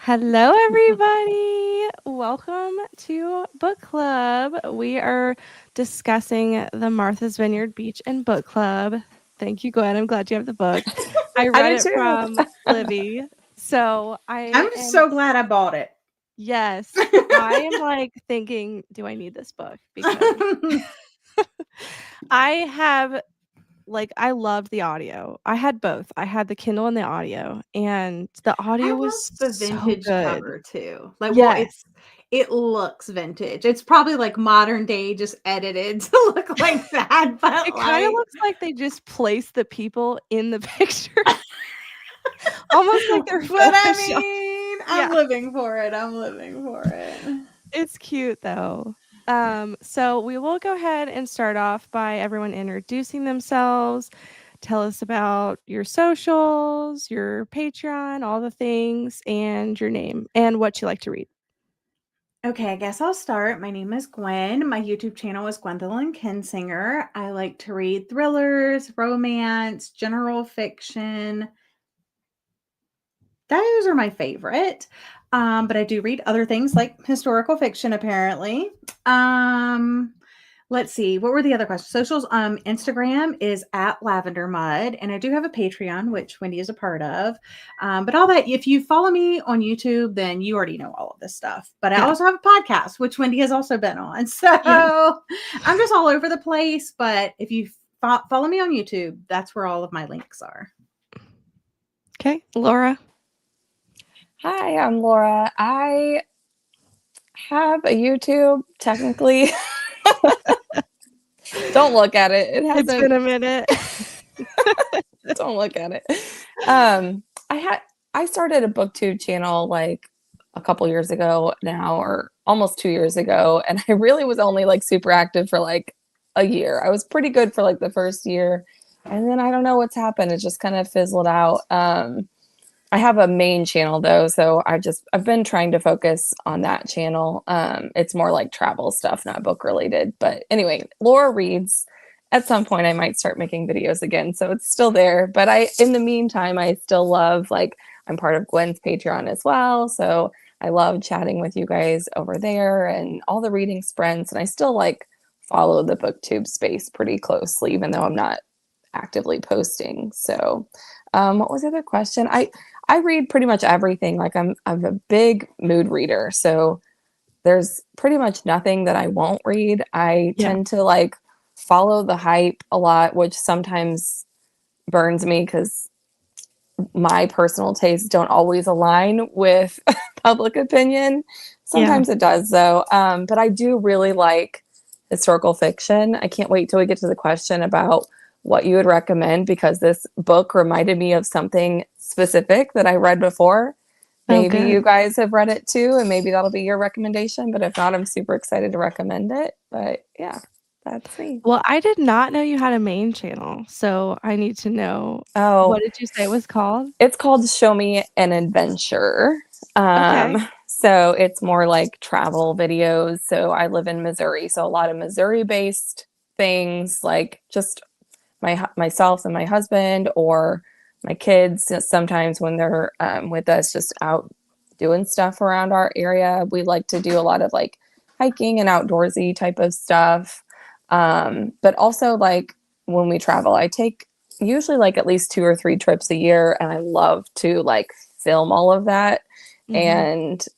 Hello, everybody. Welcome to Book Club. We are discussing the Martha's Vineyard Beach and Book Club. Thank you, Gwen. I'm glad you have the book. I I read do it too. from Livy. So I I'm am, so glad I bought it. yes, I am like thinking, do I need this book? Because I have, I loved the audio. I had both. I had the Kindle and the audio, and the I audio was love the so vintage good. cover too. Yes. It looks vintage. It's probably like modern day, just edited to look like that. But It kinda like, looks like they just placed the people in the picture, almost like they're but I Photoshop. mean, I'm Yeah, living for it. I'm living for it. it's cute though. So we will go ahead and start off by everyone introducing themselves. Tell us about your socials, your Patreon, all the things, and your name, and what you like to read. Okay, I guess I'll start. My name is Gwen. My YouTube channel is Gwendolyn Kinsinger. I like to read thrillers, romance, general fiction. Those are my favorite. But I do read other things like historical fiction, apparently. Um, let's see. What were the other questions? Socials. Instagram is at Lavender Mud, and I do have a Patreon, which Wendy is a part of. But all that, if you follow me on YouTube, then you already know all of this stuff. But I Yeah, also have a podcast, which Wendy has also been on. So yeah. I'm just all over the place. But if you follow me on YouTube, that's where all of my links are. Okay, Laura. Hi, I'm Laura. I have a YouTube, technically. Don't look at it. It It's hasn't. been a minute. Don't look at it. Um, I started a BookTube channel like a couple years ago now, or almost 2 years ago, and I really was only like super active for like a year. I was pretty good for like the first year, and then I don't know what's happened. It just kind of fizzled out. I have a main channel though, so I've been trying to focus on that channel. It's more like travel stuff, not book related. But anyway, Laura reads. At some point I might start making videos again, so it's still there. But in the meantime, I still love, like, I'm part of Gwen's Patreon as well. So I love chatting with you guys over there and all the reading sprints. And I still like follow the booktube space pretty closely, even though I'm not actively posting. So what was the other question? I read pretty much everything. Like, I'm a big mood reader, so there's pretty much nothing that I won't read. I Yeah. tend to like follow the hype a lot, which sometimes burns me because my personal tastes don't always align with public opinion. Yeah. Sometimes it does though. But I do really like historical fiction. I can't wait till we get to the question about what you would recommend, because this book reminded me of something specific that I read before. Oh, Maybe good. you guys have read it too, and maybe that'll be your recommendation. But if not, I'm super excited to recommend it. But yeah, that's me. Well, I did not know you had a main channel, so I need to know, Oh, what did you say it was called? it's called Show Me an Adventure. Okay. So it's more like travel videos. So I live in Missouri, so a lot of Missouri-based things, like just myself and my husband, or my kids. Sometimes when they're with us, just out doing stuff around our area. We like to do a lot of like hiking and outdoorsy type of stuff. But also, like, when we travel, I take usually like at least 2 or 3 trips a year, and I love to like film all of that. Mhm. And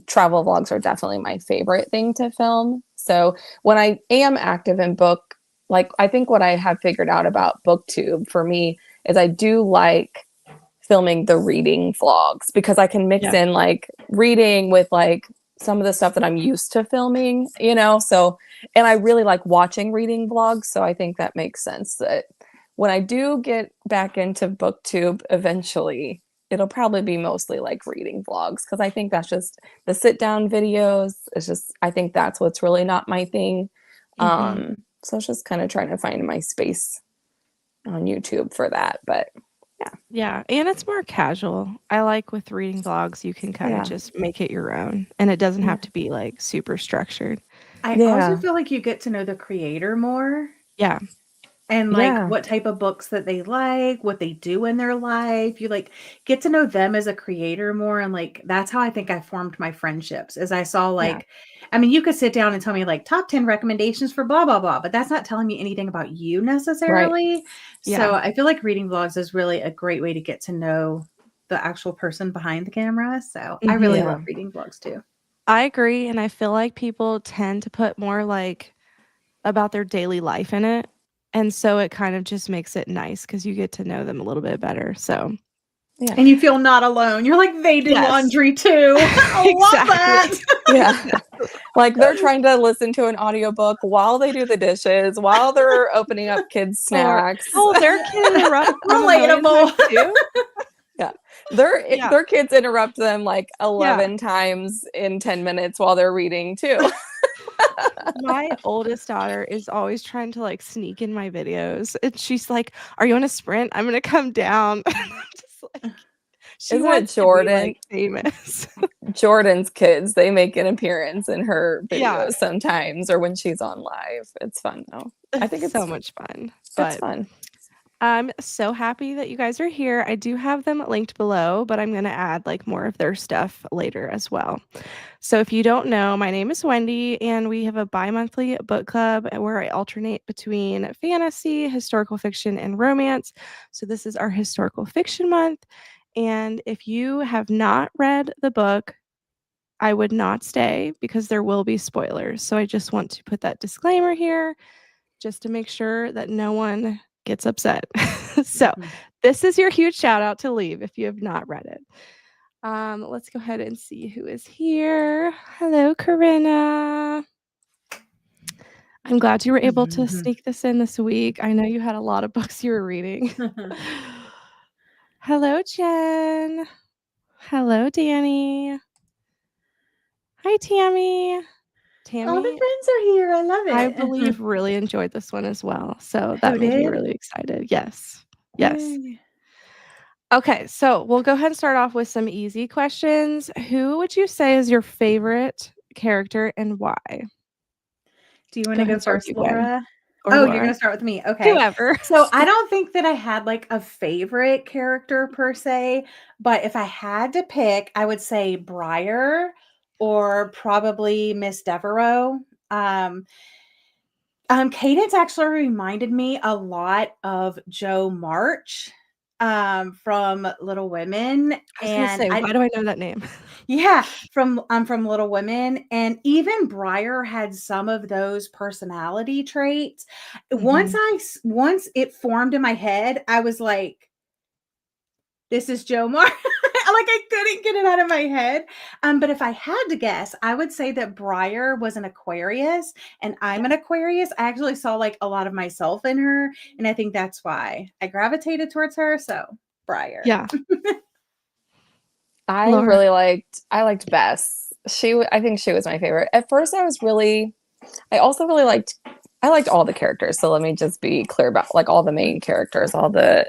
travel vlogs are definitely my favorite thing to film. So when I am active in book, like, I think what I have figured out about BookTube for me is I do like filming the reading vlogs, because I can mix Yeah. in like reading with like some of the stuff that I'm used to filming, so, and I really like watching reading vlogs. So I think that makes sense that when I do get back into BookTube eventually, it'll probably be mostly like reading vlogs, because I think that's just the sit down videos. It's just, I think that's what's really not my thing. Mhm. So it's just kind of trying to find my space on YouTube for that. But yeah. Yeah, and it's more casual. I like with reading vlogs, you can kinda Yeah. just make it your own, and it doesn't Yeah. have to be, like, super structured. I also Yeah. feel like you get to know the creator more. Yeah. and like Yeah. what type of books that they like, what they do in their life. You like get to know them as a creator more. And like that's how I think I formed my friendships. As I saw Yeah. like, I mean, you could sit down and tell me like top 10 recommendations for blah blah blah, but that's not telling me anything about you Right. necessarily. So Yeah. I feel like reading vlogs is really a great way to get to know the actual person behind the camera. So I really Mhm. love Yeah. reading vlogs too. I agree, and I feel like people tend to put more, like, about their daily life in it, and so it kind of just makes it nice because you get to know them a little bit better, so Yeah. And you feel not alone. You're like, they do yes. laundry too. I love that. Exactly. Yeah. Like they're trying to listen to an audiobook while they do the dishes, while they're opening up kids' Or, snacks. "Oh, their kid interrupts them a million Relatable. times too?" Yeah. Yeah, Their kids interrupt them like yeah. 11 times in 10 minutes while they're reading too. My oldest daughter is always trying to, like, sneak in my videos, and she's like, "Are you on a sprint? I'm gonna come down." I'm just like she Isn't it wants to be, Jordan? like, famous. Jordan's kids, they make an appearance in her Yeah, videos sometimes or when she's on live. It's fun though. I think it's so much fun, it's but fun. I'm so happy that you guys are here. I do have them linked below, but I'm gonna add, like, more of their stuff later as well. So if you don't know, my name is Wendy, and we have a bi-monthly book club where I alternate between fantasy, historical fiction, and romance. So this is our historical fiction month, and if you have not read the book, I would not stay because there will be spoilers. So I just want to put that disclaimer here just to make sure that no one gets upset. So Mhm. this is your huge shout out to leave if you have not read it. Let's go ahead and see who is here. Hello, Corinna. I'm glad you were able to Mhm. sneak this in this week. I know you had a lot of books you were reading. Hello, Jen. Hello, Danny. Hi, Tammy. All the Tammy, friends are here. I love I it. believe, really enjoyed this one as well. So that Who made me did? really excited. Yes. Yes. Yay. Okay, so we'll go ahead and start off with some easy questions. Who would you say is your favorite character and why? Do you want Go to ahead go and start with first, you, Gwen, Laura? or Oh, you're Laura. going to start with me. Okay. Whoever. So I don't think that I had like a favorite character per se, but if I had to pick, I would say Briar or probably Miss Devereaux. Um, Cadence actually reminded me a lot of Joe March from Little Women, I was gonna and say, I why do I know that name? yeah, from Little Women, and even Briar had some of those personality traits. Mhm. Once it formed in my head, I was like, "This is Joe Mar." Like I couldn't get it out of my head. But if I had to guess, I would say that Briar was an Aquarius, and I'm Yeah. an Aquarius. I actually saw like a lot of myself in her, and I think that's why I gravitated towards her. So Briar. Yeah. I Laura. really liked Bess. I think she was my favorite. At first I also really I liked all the characters. So let me just be clear about like all the main characters, all the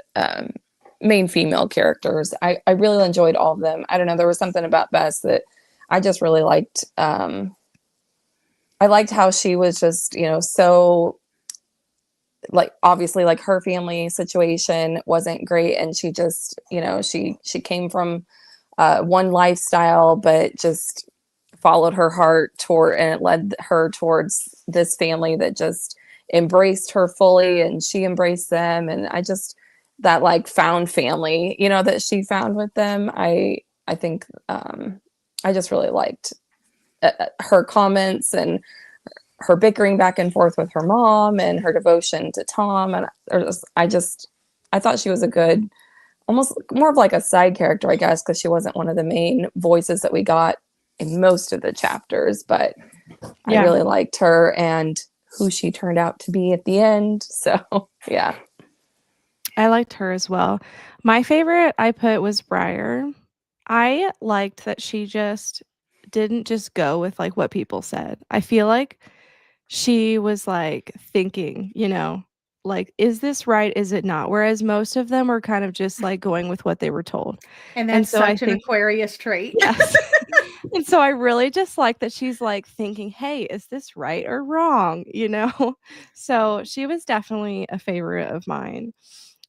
main female characters. I really enjoyed all of them. I don't know, there was something about Bess that I just really liked. I liked how she was just, so like obviously like her family situation wasn't great and she just, she came from one lifestyle, but just followed her heart toward, and it led her towards this family that just embraced her fully and she embraced them. And I just, that like found family, that she found with them. I think, I just really liked her comments and her bickering back and forth with her mom and her devotion to Tom. And I thought she was a good, almost more of like a side character, I guess, because she wasn't one of the main voices that we got in most of the chapters, but I Yeah. really liked her and who she turned out to be at the end. So yeah. I liked her as well. My favorite I put was Briar. I liked that she just didn't just go with, like, what people said. I feel like she was, like, thinking, like, is this right? Is it not? Whereas most of them were kind of just like going with what they were told. And And that's so I such an think, Aquarius trait. yes. And so I really just like that she's like thinking, hey, is this right or wrong? You know? So she was definitely a favorite of mine.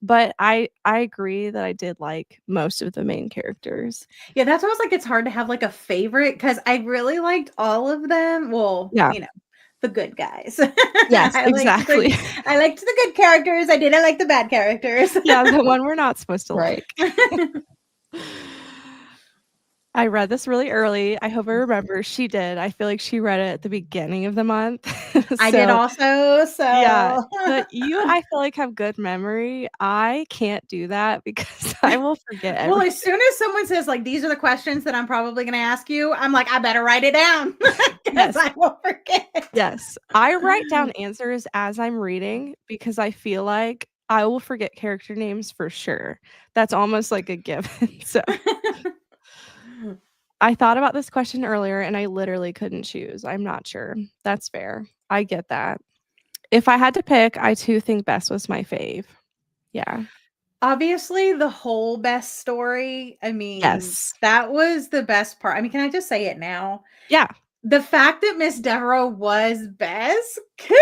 But I agree that I did like most of the main characters. Yeah, that's why I was like, it's hard to have like a favorite because I really liked all of them. Well, Yeah. the good guys. Yes, I liked exactly. I liked the good characters. I didn't like the bad characters. Yeah, the one we're not supposed to Right. like. I read this really early. I hope I remember. She did. I feel like she read it at the beginning of the month. I did So, also. yeah. So But you, I feel like, have good memory. I can't do that because I will forget well, everything. as soon as someone says like these are the questions that I'm probably going to ask you, I'm like, I better write it down because Yes. I will forget. Yes. I write down answers as I'm reading because I feel like I will forget character names for sure. That's almost like a given. So I thought about this question earlier and I literally couldn't choose. I'm not sure. That's fair. I get that. If I had to pick, I too think Bess was my fave. Yeah. Obviously, the whole best story. I mean, Yes. that was the best part. I mean, can I just say it now? Yeah. The fact that Miss Devereaux was Bess killed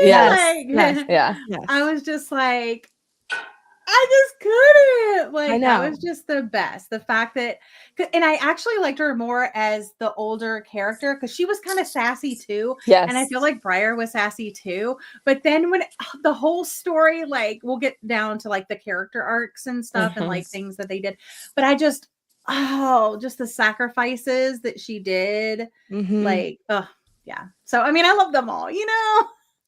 me. Yes. Like, Yeah. Yes. I was just like, I just couldn't. Like, that know. was just the best. The fact that, and I actually liked her more as the older character because she was kind of sassy too. Yes. And I feel like Briar was sassy too. But then when the whole story, like, we'll get down to like the character arcs and stuff and like things that they did. But I just, just the sacrifices that she did. Like, yeah. So, I mean, I love them all,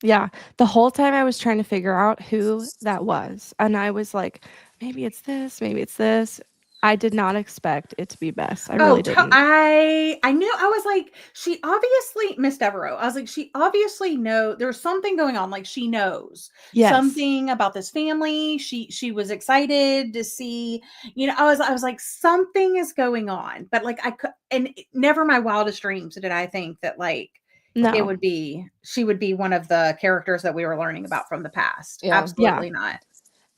Yeah. The whole time I was trying to figure out who that was. And I was like, maybe it's this, maybe it's this. I did not expect it to be Bess. I really didn't. I knew. I was like, she obviously, Miss Devereaux. I was like, she obviously there's something going on. Like she knows Yes. something about this family. She was excited to see. I was like, something is going on. But like I could, and never in my wildest dreams did I think that like No. she would be one of the characters that we were learning about from the past. Yeah. Absolutely not.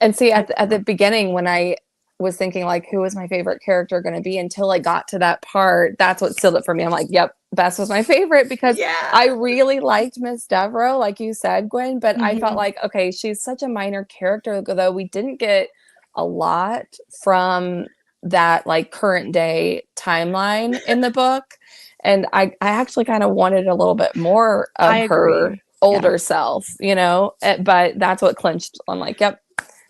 And see, at the beginning, when I was thinking like, who was my favorite character going to be until I got to that part, that's what sealed it for me. I'm like, yep, Bess was my favorite because I really liked Miss Devereaux, like you said, Gwen, but I felt like, okay, she's such a minor character, though we didn't get a lot from that like current day timeline in the book. And I actually kind of wanted a little bit more of her older self, but that's what clinched. I'm like, yep,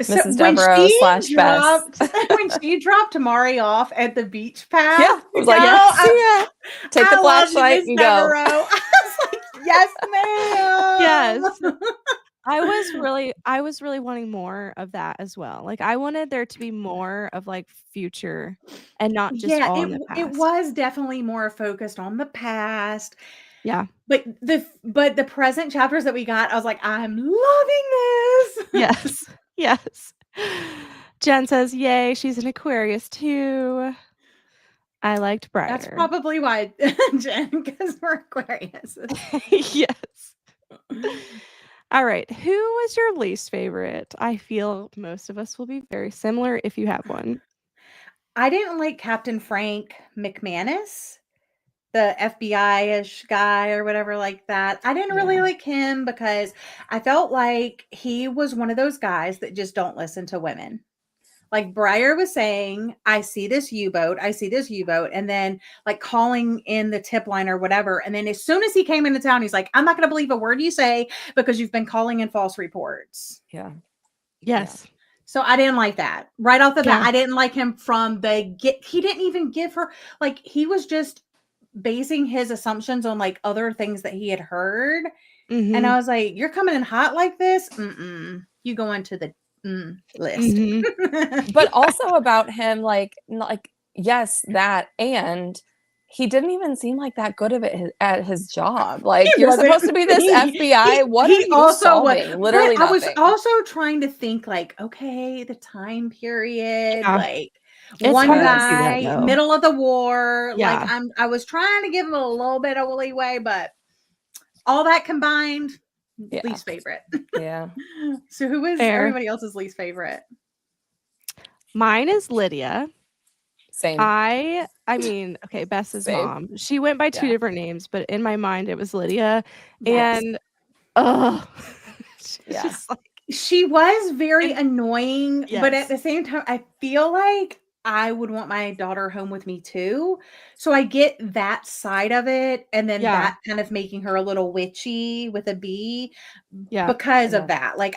Mrs. Devereaux / Bess. When she dropped Mari off at the beach path. Yeah. I was like, yeah, take the flashlight and go. I was like, yes, ma'am. Yes. I was really wanting more of that as well. Like I wanted there to be more of like future and not just all in the past. It was definitely more focused on the past. Yeah. But the present chapters that we got, I was like, I'm loving this. Yes. Yes. Jen says, yay, she's an Aquarius too. I liked Briar. That's probably why, Jen, because we're Aquarius. Yes. All right. Who was your least favorite? I feel most of us will be very similar if you have one. I didn't like Captain Frank McManus, the FBI-ish guy or whatever like that. I didn't really like him because I felt like he was one of those guys that just don't listen to women. Like Briar was saying, I see this U-boat, and then like calling in the tip line or whatever. And then as soon as he came into town, he's like, I'm not going to believe a word you say because you've been calling in false reports. Yeah. Yes. Yeah. So I didn't like that. Right off the bat, I didn't like him from he didn't even give her, like he was just basing his assumptions on like other things that he had heard. And I was like, you're coming in hot like this? You go into the list. But also about him, like yes, that, and he didn't even seem like that good of it at his job. Like you're supposed to be this FBI. What are you solving? Literally nothing. I was also trying to think like, okay, the time period, like one guy, middle of the war. Like I was trying to give him a little bit of leeway, but all that combined, Yeah. Least favorite. Yeah. So who is Fair. everybody else's least favorite? Mine is Lydia. Same. I mean, okay, Bess's Same. mom. She went by 2 Yeah. different names, but in my mind, it was Lydia. Yes. And, ugh. She's Yeah. just like She was very And- annoying, but at Yes. the same time, I feel like I would want my daughter home with me too. So I get that side of it, and then Yeah. that kind of making her a little witchy with a B Yeah. because Yeah. of that. Like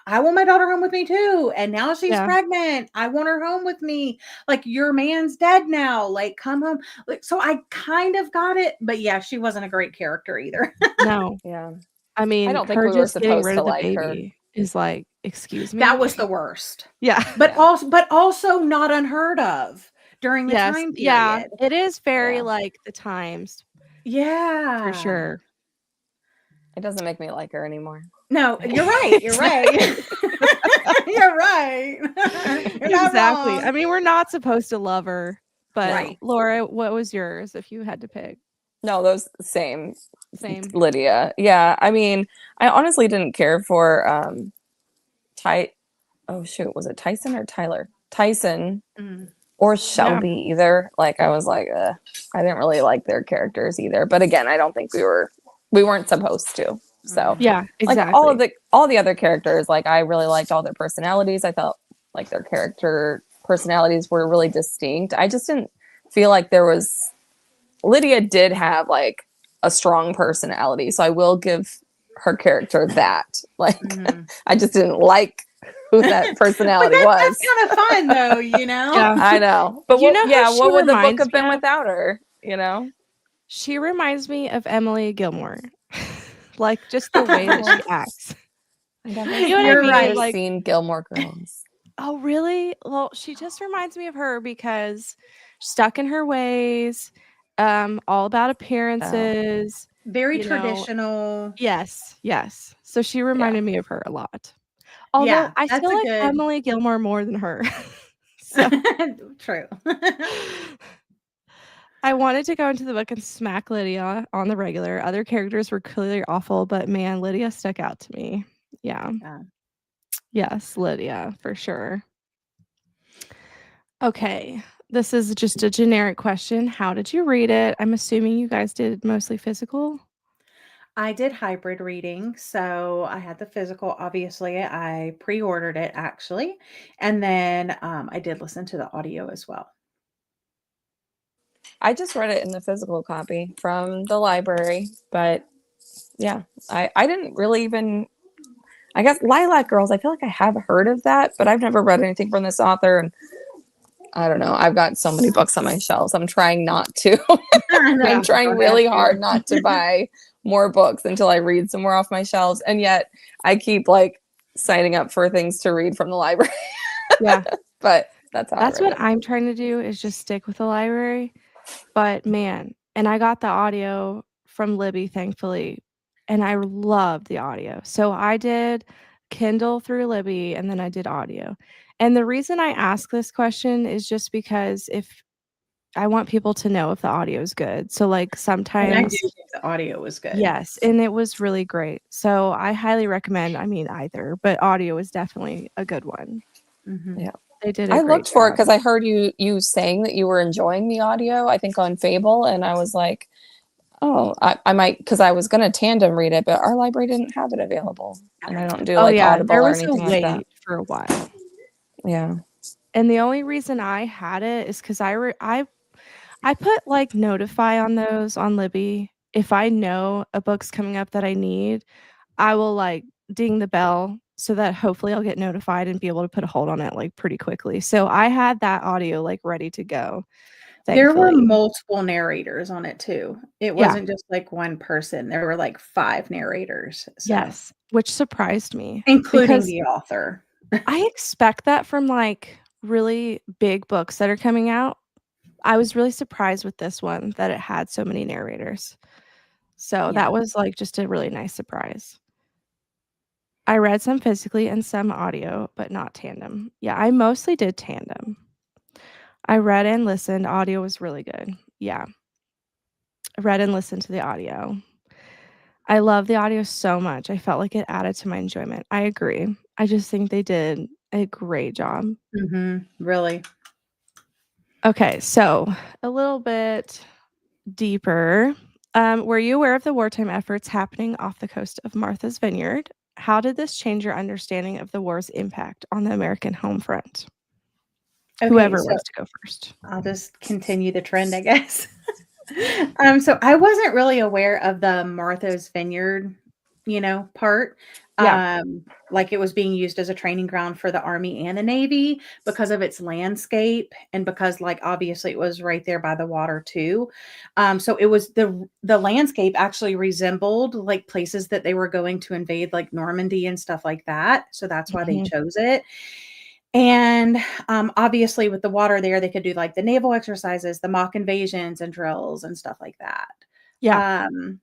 I want my daughter home with me too. And now she's Yeah. pregnant. I want her home with me. Like, your man's dead now. Like, come home. Like, so I kind of got it. But yeah, she wasn't a great character either. No. Yeah. I mean, don't think her we were just getting supposed rid to of the like her. baby is like, excuse me. That was the worst. Yeah. But Yeah. also not unheard of during the Yes. time Yeah. period. It is very Yeah. like the times Yeah. for sure. It doesn't make me like her anymore. No, you're right. You're right. You're right. You're not Exactly. wrong. I mean, we're not supposed to love her. But Right. Laura, what was yours if you had to pick? No, those same. Same. Lydia. Yeah. I mean, I honestly didn't care for was it Tyson or Tyler? Tyson Mm. or Shelby either. Like, I was like, I didn't really like their characters either. But again, I don't think we weren't supposed to. So Yeah, exactly. like all the other characters, like, I really liked all their personalities. I felt like their character personalities were really distinct. I just didn't feel like Lydia did have like a strong personality. So I will give her character that. Like, I just didn't like who that personality was. That's kind of fun though, you know? Yeah. I know. But You know who she what would the book reminds have been me of? without her? You know? She reminds me of Emily Gilmore. Like, just the way that she acts. You know what You're I mean? right. I've Like, seen Gilmore Girls. oh, really? Well, she just reminds me of her because stuck in her ways, all about appearances. Very you know. traditional. Yes, yes. So she reminded me of her a lot. Although Yeah, I that's still a like good- Emily Gilmore more than her. So True. I wanted to go into the book and smack Lydia on the regular. Other characters were clearly awful, but man, Lydia stuck out to me. Yeah. Yes, Lydia, for sure. Okay. This is just a generic question. How did you read it? I'm assuming you guys did mostly physical. I did hybrid reading, so I had the physical. Obviously, I pre-ordered it actually, and then I did listen to the audio as well. I just read it in the physical copy from the library, but yeah, I didn't really even. I guess Lilac Girls. I feel like I have heard of that, but I've never read anything from this author, and I don't know. I've got so many books on my shelves. I'm trying not to. I'm trying really hard not to buy more books until I read some more off my shelves, and yet I keep like signing up for things to read from the library. Yeah, but that's what I'm trying to do is just stick with the library. But man, and I got the audio from Libby, thankfully, and I loved the audio. So I did Kindle through Libby, and then I did audio. And the reason I ask this question is just because if I want people to know if the audio is good. So like sometimes And I do think the audio was good. Yes, and it was really great. So I highly recommend, I mean either, but audio is definitely a good one. Mm-hmm. Yeah. They did I looked for it because I heard you saying that you were enjoying the audio, I think on Fable, and I was like, oh, I might, because I was going to tandem read it, but our library didn't have it available, and I don't do Audible there or was anything a like that. wait for a while. Yeah. And the only reason I had it is because I put like notify on those on Libby. If I know a book's coming up that I need, I will like ding the bell so that hopefully I'll get notified and be able to put a hold on it like pretty quickly. So I had that audio like ready to go. There were Thankfully. multiple narrators on it too. It wasn't just like one person. There were like 5 narrators. So. Yes, which surprised me. Including the author. I expect that from like really big books that are coming out. I was really surprised with this one that it had so many narrators. So that was like just a really nice surprise. I read some physically and some audio, but not tandem. Yeah, I mostly did tandem. I read and listened. Audio was really good. Yeah. I read and listened to the audio. I love the audio so much. I felt like it added to my enjoyment. I agree. I just think they did a great job. Really. Okay, so a little bit deeper. Were you aware of the wartime efforts happening off the coast of Martha's Vineyard? How did this change your understanding of the war's impact on the American home front? Okay, Whoever so wants to go first. I'll just continue the trend, I guess. So I wasn't really aware of the Martha's Vineyard, part. Yeah. Like it was being used as a training ground for the Army and the Navy because of its landscape and because like obviously it was right there by the water too. So it was the landscape actually resembled like places that they were going to invade, like Normandy and stuff like that. So that's why they Mhm. chose it. And obviously, with the water there, they could do like the naval exercises, the mock invasions and drills and stuff like that. Yeah. Um,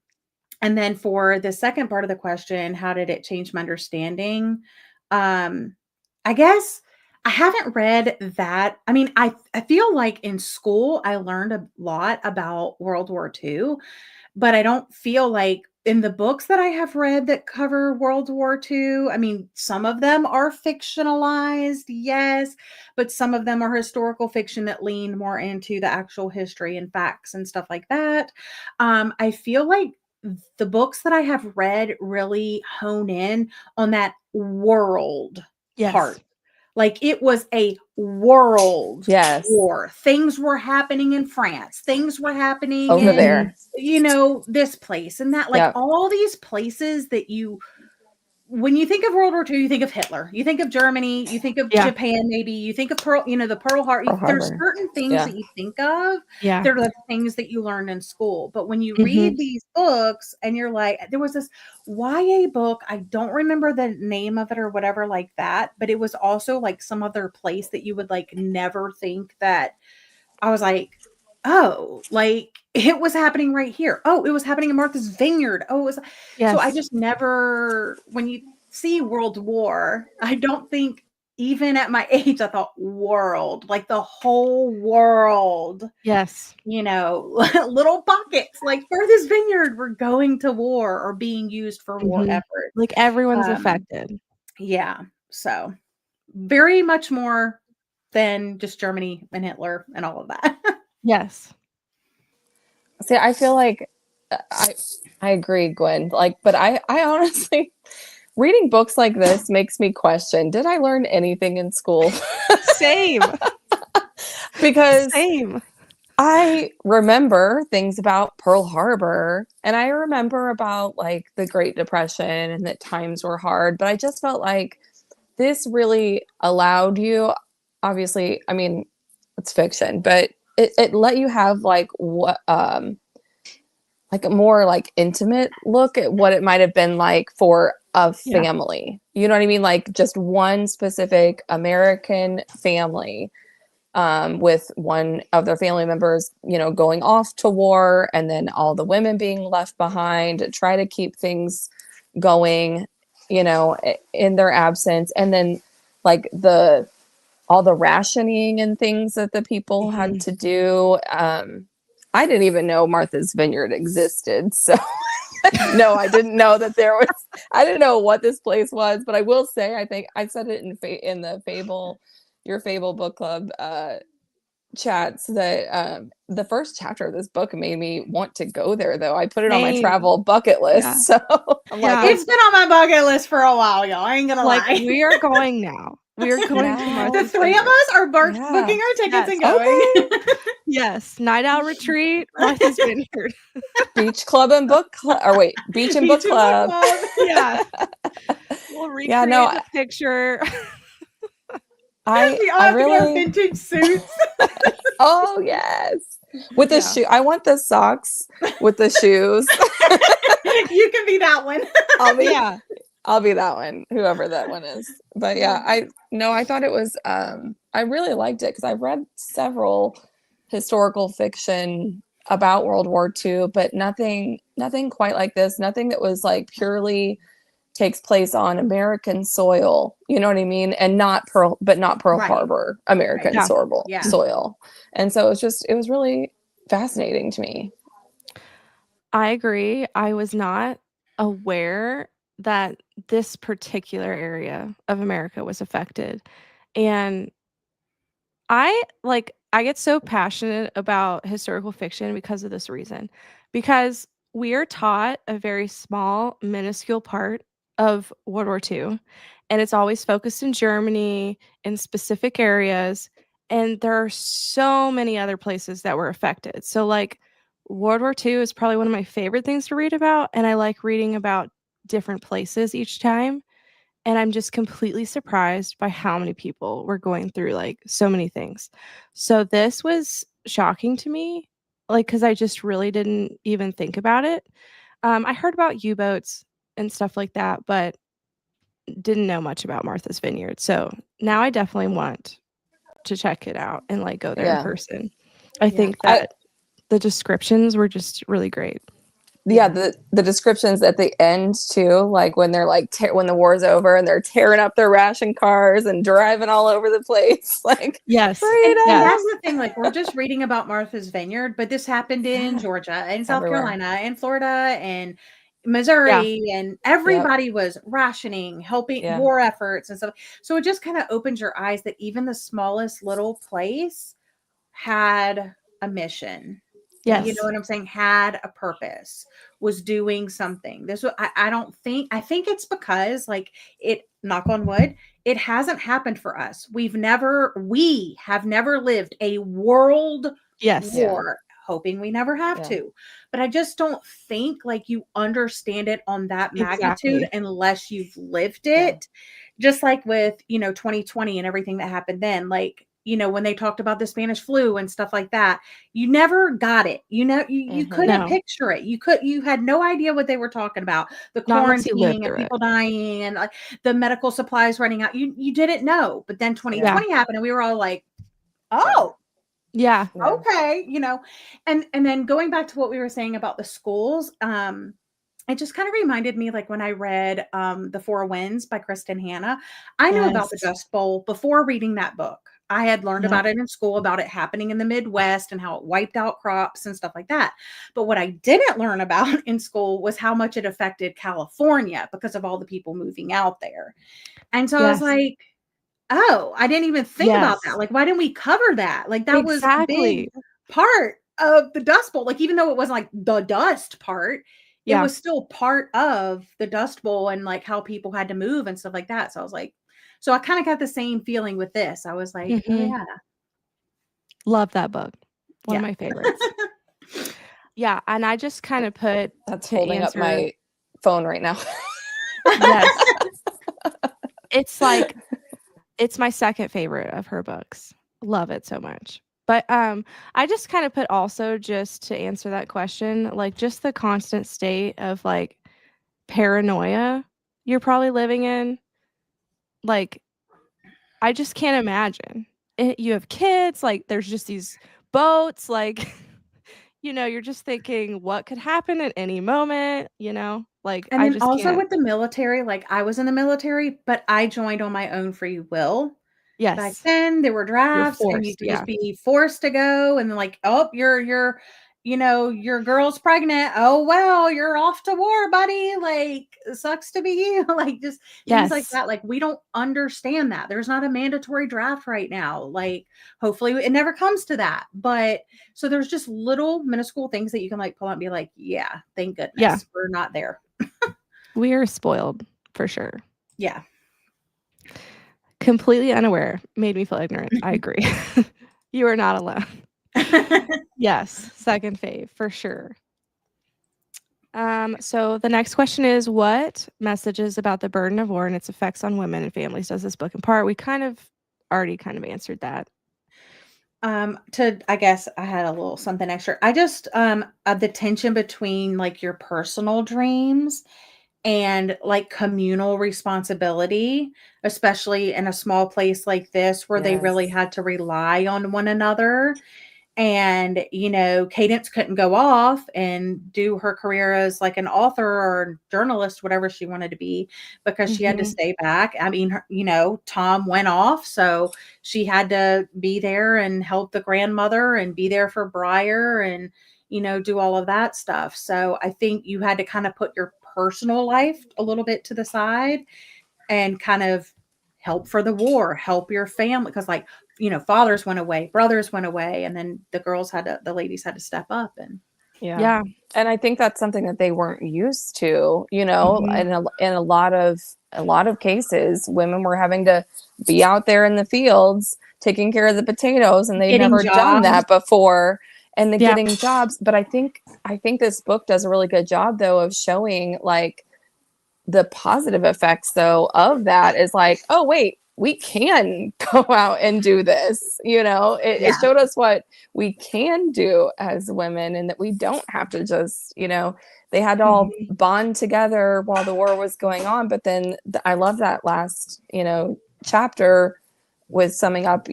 and then for the second part of the question, how did it change my understanding? I guess I haven't read that. I mean, I feel like in school I learned a lot about World War II, but I don't feel like in the books that I have read that cover World War II, I mean, some of them are fictionalized, yes, but some of them are historical fiction that lean more into the actual history and facts and stuff like that. I feel like the books that I have read really hone in on that world Yes. part. Like it was a world Yes. war. Things were happening in France. Things were happening Over in, there. this place and that, like Yep. all these places that when you think of World War II, you think of Hitler, you think of Germany, you think of Yeah. Japan, maybe you think of the Pearl Harbor. There's Harbor. certain things Yeah. that you think of. Yeah. They're the things that you learned in school. But when you Mhm. read these books and you're like, there was this YA book, I don't remember the name of it or whatever like that, but it was also like some other place that you would like never think that. I was like, oh, like it was happening right here. Oh, it was happening in Martha's Vineyard. Oh, it was. So I Yes. just never, when you see World War, I don't think even at my age, I thought world, like the whole world, Yes. little pockets like Martha's Vineyard were going to war or being used for war Mhm. efforts. Like everyone's Um, affected. yeah. So very much more than just Germany and Hitler and all of that. Yes. See, I feel like I agree, Gwen. Like, but I honestly reading books like this makes me question, did I learn anything in school? Same. Because Same. I remember things about Pearl Harbor and I remember about like the Great Depression and that times were hard, but I just felt like this really allowed you, obviously, I mean, it's fiction, but it let you have like what like a more like intimate look at what it might have been like for a Yeah. family. You know what I mean? Like just one specific American family with one of their family members, going off to war and then all the women being left behind to try to keep things going, in their absence. And then like all the rationing and things that the people had to do. I didn't even know Martha's Vineyard existed. So no, I didn't know that I didn't know what this place was, but I will say, I think I said it in the your Fable book club chats that the first chapter of this book made me want to go there, though. I put it on my Same. travel bucket list. Yeah. So I'm Yeah. like, It's been on my bucket list for a while, y'all. I ain't gonna Like lie. we are going now. We are going to Now. The Martha's three of Vineyard. us are booking Yeah. our tickets Yes. and going. Yes. Night out retreat, Martha's Vineyard. Beach club and book club, or wait, beach and book Beach and book club. club. Yeah. We'll recreate Yeah, no, the picture. We all I have to get our really, vintage suits. oh yes, with the Yeah. shoe. I want the socks with the shoes. You can be that one. Yeah. I'll be that one, whoever that one is. But yeah, I thought it was, I really liked it because I've read several historical fiction about World War II, but nothing quite like this. Nothing that was like purely takes place on American soil. You know what I mean? And not Pearl Right. Harbor, American Yeah. soil. And so it was really fascinating to me. I agree. I was not aware that this particular area of America was affected. And I get so passionate about historical fiction because of this reason. Because we are taught a very small, minuscule part of World War II, and it's always focused in Germany, in specific areas, and there are so many other places that were affected. So, like, World War II is probably one of my favorite things to read about, and I like reading about different places each time. And I'm just completely surprised by how many people were going through, like, so many things. So this was shocking to me, like, because I just really didn't even think about it. I heard about U-boats and stuff like that, but didn't know much about Martha's Vineyard. So now I definitely want to check it out and, like, go there in Yeah. person. I Yeah. think that the descriptions were just really great. Yeah, the descriptions at the end too, like when they're like when the war's over and they're tearing up their ration cars and driving all over the place, like Yes. And Yes. that's the thing, like, we're just reading about Martha's Vineyard, but this happened in Georgia and South Everywhere. Carolina and Florida and Missouri, and everybody was rationing, helping war efforts and stuff. So it just kind of opens your eyes that even the smallest little place had a mission. Yes. You know what I'm saying? Had a purpose, was doing something. This I think it's because, like, it, knock on wood, it hasn't happened for us. We have never lived a world war, hoping we never have to. But I just don't think, like, you understand it on that magnitude unless you've lived it. Just like with, 2020 and everything that happened then, like, when they talked about the Spanish flu and stuff like that, you never got it. You couldn't picture it. You had no idea what they were talking about. The quarantining and people dying and, like, the medical supplies running out. You didn't know. But then 2020 happened and we were all like, oh, yeah. Okay. And then going back to what we were saying about the schools, it just kind of reminded me, like, when I read The Four Winds by Kristen Hanna. I knew about the Dust Bowl before reading that book. I had learned about it in school, about it happening in the Midwest and how it wiped out crops and stuff like that. But what I didn't learn about in school was how much it affected California because of all the people moving out there. And so I was like, oh, I didn't even think about that. Like, why didn't we cover that? Like, that was a big part of the Dust Bowl. Like, even though it wasn't like the dust part, it was still part of the Dust Bowl and, like, how people had to move and stuff like that. So I was like, so I kind of got the same feeling with this. I was like, oh yeah. Love that book. One of my favorites. Yeah. And I just kind of put that's holding up my phone right now. Yes. It's my second favorite of her books. Love it so much. But I just kind of put also, just to answer that question, like, just the constant state of, like, paranoia you're probably living in. Like, I just can't imagine. You have kids, like, there's just these boats, like, you're just thinking what could happen at any moment, like, And I then just also can't. with the military, like, I was in the military, but I joined on my own free will. Back Yes. then there were drafts and you could just be forced to go, and then, like, oh, your girl's pregnant. Oh, well, you're off to war, buddy. Like, sucks to be you. Like, just things like that. Like, we don't understand that. There's not a mandatory draft right now. Like, hopefully it never comes to that. But so there's just little minuscule things that you can, like, pull out and be like, yeah, thank goodness we're not there. We are spoiled for sure. Yeah. Completely unaware made me feel ignorant. I agree. You are not alone. Yes, second fave for sure. So the next question is, what messages about the burden of war and its effects on women and families does this book impart? We already answered that. I guess I had a little something extra. I just the tension between, like, your personal dreams and, like, communal responsibility, especially in a small place like this where they really had to rely on one another. And, Cadence couldn't go off and do her career as, like, an author or journalist, whatever she wanted to be, because she had to stay back. I mean, Tom went off, so she had to be there and help the grandmother and be there for Briar and, do all of that stuff. So I think you had to kind of put your personal life a little bit to the side and kind of help for the war, help your family. Because like, fathers went away, brothers went away, and then the ladies had to step up. And Yeah. And I think that's something that they weren't used to, Mhm. in a lot of cases, women were having to be out there in the fields taking care of the potatoes, and they'd getting never done jobs. that before, and Yeah. getting jobs. But I think this book does a really good job though of showing like the positive effects though of that is like, oh wait, we can go out and do this. It showed us what we can do as women, and that we don't have to just, they had to all Mhm. bond together while the war was going on. But then I love that last, chapter with summing up,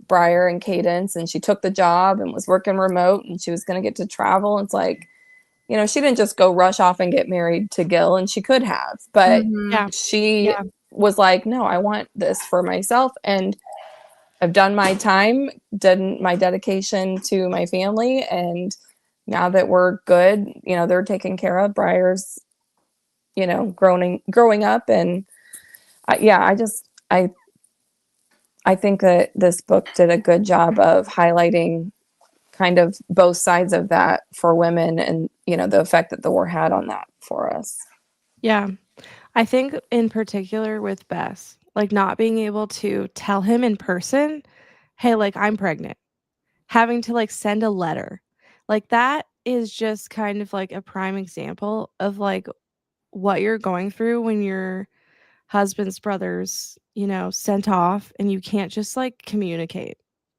Briar and Cadence, and she took the job and was working remote, and she was going to get to travel. It's like, she didn't just go rush off and get married to Gil, and she could have, but Mhm. Yeah. she Yeah. was like, no, I want this for myself. And I've done my time, done my dedication to my family. And now that we're good, they're taken care of. Briar's, growing up. And I think that this book did a good job of highlighting kind of both sides of that for women, and the effect that the war had on that for us. Yeah. I think in particular with Bess, like not being able to tell him in person, "Hey, like I'm pregnant." Having to like send a letter. Like that is just kind of like a prime example of like what you're going through when your husband's brother's, sent off and you can't just like communicate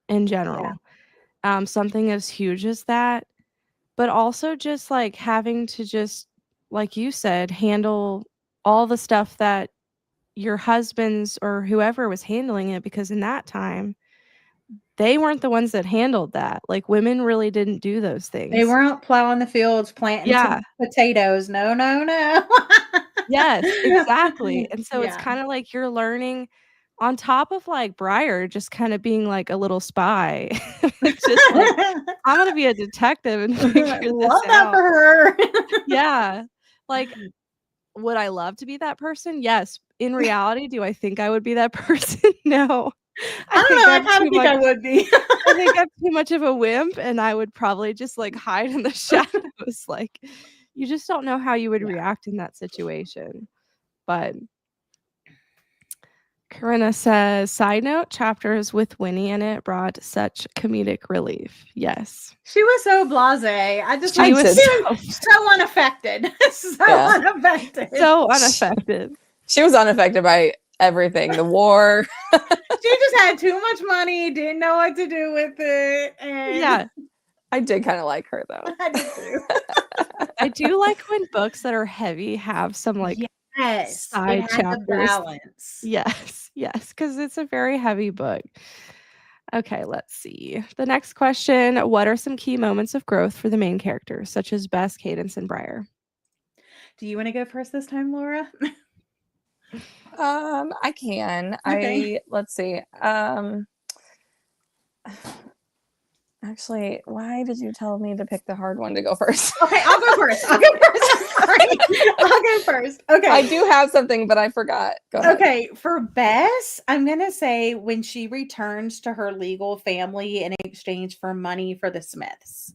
in Yeah. general. Something as huge as that, but also just like having to just, like you said, handle all the stuff that your husband's or whoever was handling it, because in that time, they weren't the ones that handled that. Like women really didn't do those They things. weren't plowing the fields, planting Yeah. potatoes. No, no, no. Yes, exactly. And so it's Yeah. kinda like you're learning on top of, like, Briar just kinda being, like, a little spy. It's just like, "I'm gonna be a detective and figure this Love that for out." her. Yeah. Like, would I love to be that person? Yes. In reality, do I think I would be that person? No. I I don't think know. I I'm kind of too think much I would be. I think I'm too much of a wimp, and I would probably just, like, hide in the shadows, like, you just don't know how you would Yeah. react in that situation. But Corinna says, "Side note, chapters with Winnie in it brought such comedic relief." Yes. She was so blasé. I just She like was she did. was so unaffected. So Yeah. unaffected. so unaffected. She was unaffected by everything, the war. She just had too much money, didn't know what to do with it, and Yeah. I did kind of like her though. I did too. I do like when books that are heavy have some, like, Yes, it side had the chapters. balance. Yes, yes, because it's a very heavy book. Okay, let's see. The next question, what are some key moments of growth for the main characters, such as Bess, Cadence, and Briar? Do you want to go first this time, Laura? I can. Okay. Let's see. Actually, why did you tell me to pick the hard one to go first? Okay, I'll go first. I'm sorry. I'll go first. Okay. I do have something, but I forgot. Go ahead. Okay, for Bess, I'm gonna say when she returns to her legal family in exchange for money for the Smiths.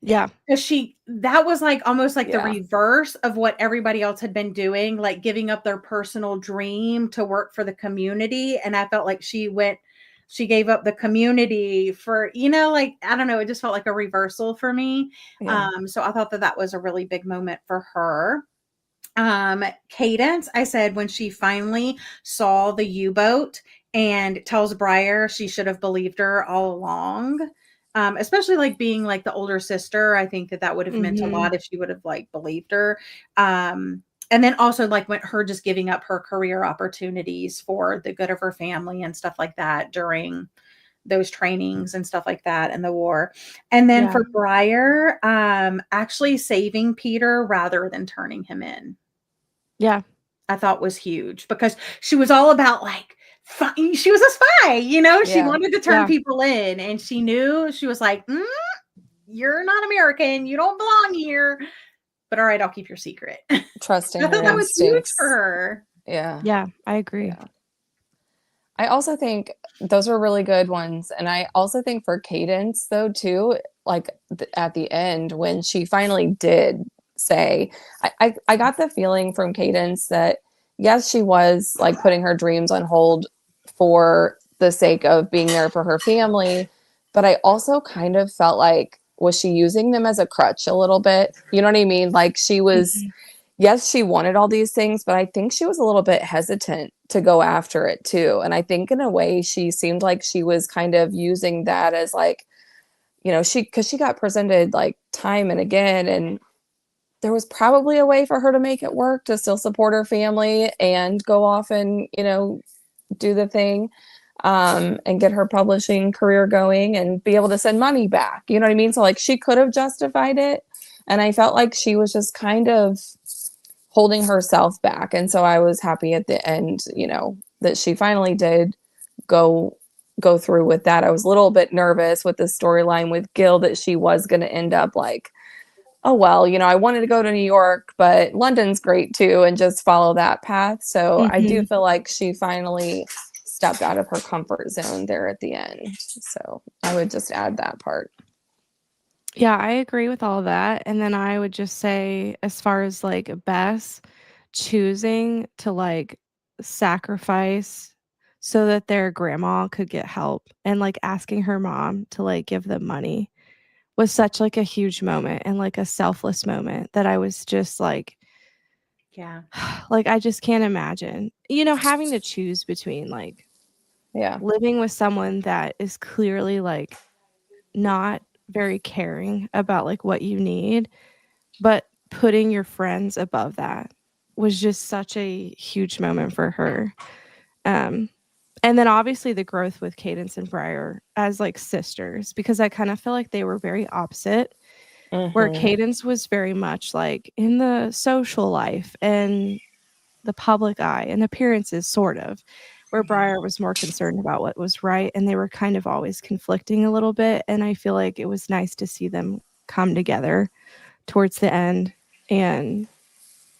Yeah. Because that was like almost like the Yeah. reverse of what everybody else had been doing, like giving up their personal dream to work for the community. And I felt like she gave up the community for, like, I don't know, it just felt like a reversal for me. Yeah. So I thought that was a really big moment for her. Cadence, I said when she finally saw the U-boat and tells Briar she should have believed her all along. Especially like being like the older sister, I think that would have meant a Mhm. lot if she would have like believed her. And then also like when her just giving up her career opportunities for the good of her family and stuff like that during those trainings and stuff like that in the war. And then Yeah. for Briar, actually saving Peter rather than turning him in. Yeah. I thought was huge because she was all about like she was a spy, she Yeah. wanted to turn Yeah. people in, and she knew, she was like, you're not American, you don't belong here. but all right, I'll keep your secret. Trusting I her thought that was huge instincts. for her. Yeah. Yeah, I agree. Yeah. I also think those were really good ones. And I also think for Cadence, though, too, like at the end, when she finally did say, I got the feeling from Cadence that, yes, she was like putting her dreams on hold for the sake of being there for her family. But I also kind of felt like, was she using them as a crutch a little bit? You know what I mean? Like she was, yes, she wanted all these things, but I think she was a little bit hesitant to go after it too. And I think in a way she seemed like she was kind of using that as like, you know, because she got presented like time and again, and there was probably a way for her to make it work to still support her family and go off and, you know, do the thing, and get her publishing career going and be able to send money back. You know what I mean? So like she could have justified it. And I felt like she was just kind of holding herself back. And so I was happy at the end, you know, that she finally did go through with that. I was a little bit nervous with the storyline with Gil that she was going to end up like, oh, well, you know, I wanted to go to New York, but London's great too, and just follow that path. So I do feel like she finally stepped out of her comfort zone there at the end. So I would just add that part. Yeah, I agree with all that. And then I would just say, as far as like Bess choosing to like sacrifice so that their grandma could get help and like asking her mom to like give them money was such like a huge moment and like a selfless moment that I was just like, Yeah. like I just can't imagine, you know, having to choose between like Yeah. living with someone that is clearly like not very caring about like what you need, but putting your friends above that was just such a huge moment for her. And then obviously the growth with Cadence and Briar as like sisters, because I kind of feel like they were very opposite, where Cadence was very much like in the social life and the public eye and appearances, sort of, where Briar was more concerned about what was right, and they were kind of always conflicting a little bit. And I feel like it was nice to see them come together towards the end and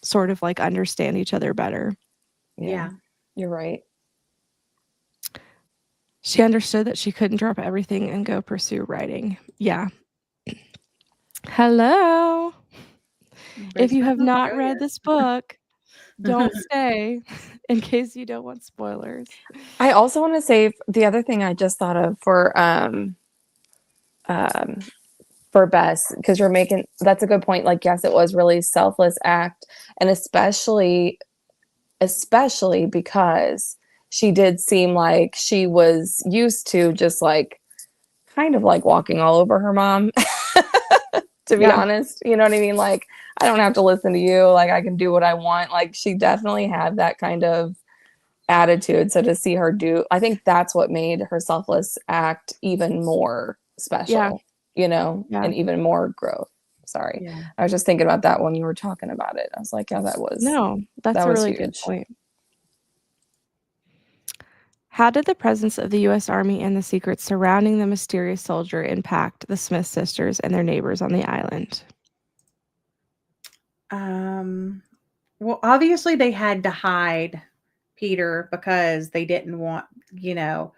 sort of like understand each other better. Yeah. You're right. She understood that she couldn't drop everything and go pursue writing. Yeah. Hello. If you have not read this book, don't stay in case you don't want spoilers. I also want to say the other thing I just thought of for Bess, because you're making, that's a good point. Like, yes, it was really selfless act, and especially because she did seem like she was used to just like kind of like walking all over her mom, to be honest. You know what I mean? Like, I don't have to listen to you. Like, I can do what I want. Like, she definitely had that kind of attitude. So to see her do, I think that's what made her selfless act even more special, you know, and even more growth. Sorry. Yeah. I was just thinking about that when you were talking about it. I was like, yeah, that's a really good point. How did the presence of the U.S. Army and the secrets surrounding the mysterious soldier impact the Smith sisters and their neighbors on the island? Well, obviously they had to hide Peter because they didn't want, you know,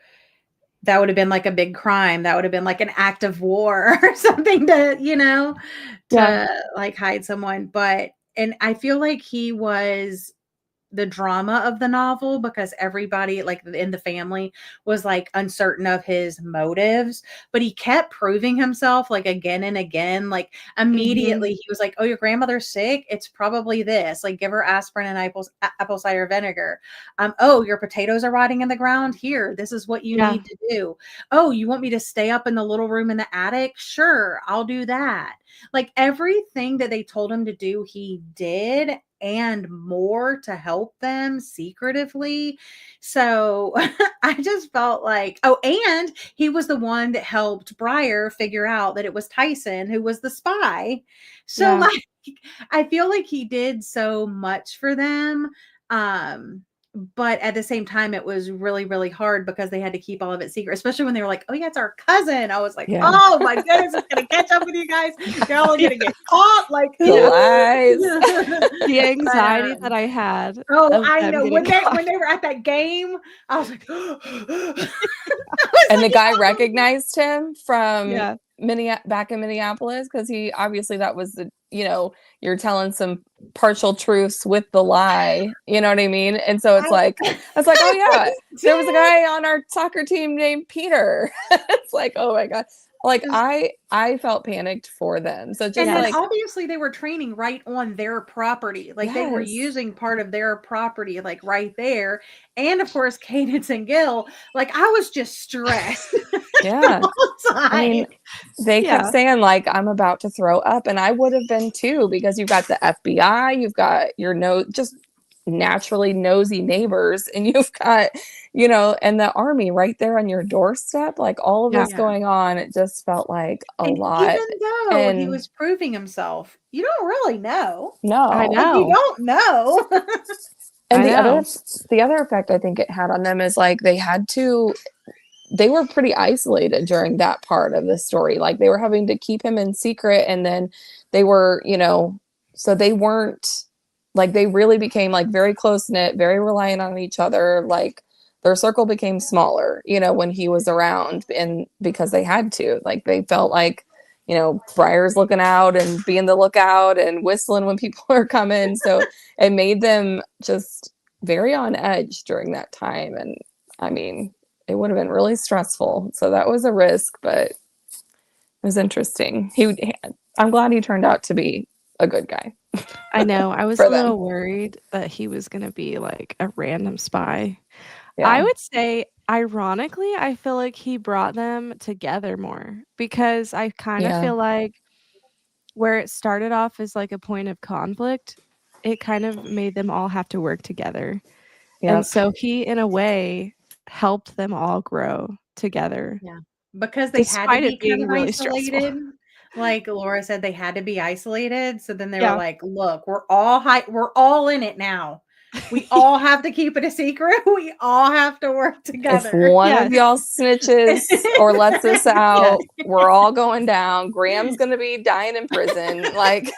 that would have been like a big crime. That would have been like an act of war or something to, you know, like hide someone. And I feel like he was the drama of the novel because everybody like in the family was like uncertain of his motives, but he kept proving himself like again and again. Like immediately he was like, oh, your grandmother's sick, it's probably this, like give her aspirin and apple cider vinegar. Oh, your potatoes are rotting in the ground, here, this is what you need to do. Oh, you want me to stay up in the little room in the attic? Sure, I'll do that. Like everything that they told him to do, he did, and more to help them secretively. So I just felt like, oh, and he was the one that helped Briar figure out that it was Tyson who was the spy. So like, I feel like he did so much for them. but at the same time, it was really, really hard because they had to keep all of it secret, especially when they were like, "Oh yeah, it's our cousin." I was like, Yeah. "Oh my goodness, it's gonna catch up with you guys. You're all gonna get caught." Like The lies. The anxiety that I had. Oh, of I them know. getting caught. When they were at that game, I was like, I was And the like, guy recognized him from Yeah. back in Minneapolis, because he obviously, that was the, you're telling some partial truths with the lie, you know what I mean? And so it's like, I was like, oh yeah, there was a guy on our soccer team named Peter. It's like, oh my God. Like I felt panicked for them. So just and then like, obviously they were training right on their property. Like they were yes. using part of their property, like right there. And of course, Cadence and Gil, like I was just stressed. Yeah. the whole time. I mean, they kept saying like, I'm about to throw up, and I would have been too, because you've got the FBI, you've got your just naturally nosy neighbors, and you've got, and the army right there on your doorstep, like all of this going on. It just felt like a lot. Even though he was proving himself, you don't really know. No, I Like, know. you don't know. And I know. the other effect I think it had on them is like they were pretty isolated during that part of the story. Like they were having to keep him in secret, and then they were, so they weren't, like, they really became like very close knit, very reliant on each other. Like their circle became smaller, when he was around, and because they had to, like, they felt like, Briar's looking out and being the lookout and whistling when people are coming. So it made them just very on edge during that time. And I mean, it would have been really stressful. So that was a risk, but it was interesting. I'm glad he turned out to be a good guy. I know. I was For a little them. worried that he was going to be like a random spy. Yeah. I would say, ironically, I feel like he brought them together more, because I kind of feel like where it started off as like a point of conflict, it kind of made them all have to work together. Yep. And so he, in a way, helped them all grow together. Yeah. Because they had to Despite be it being kind of really stressful. isolated. Like Laura said, they had to be isolated. So then they Yeah. were like, look, we're all in it now. We all have to keep it a secret. We all have to work together. If one of y'all snitches or lets this out, we're all going down. Graham's going to be dying in prison. Like,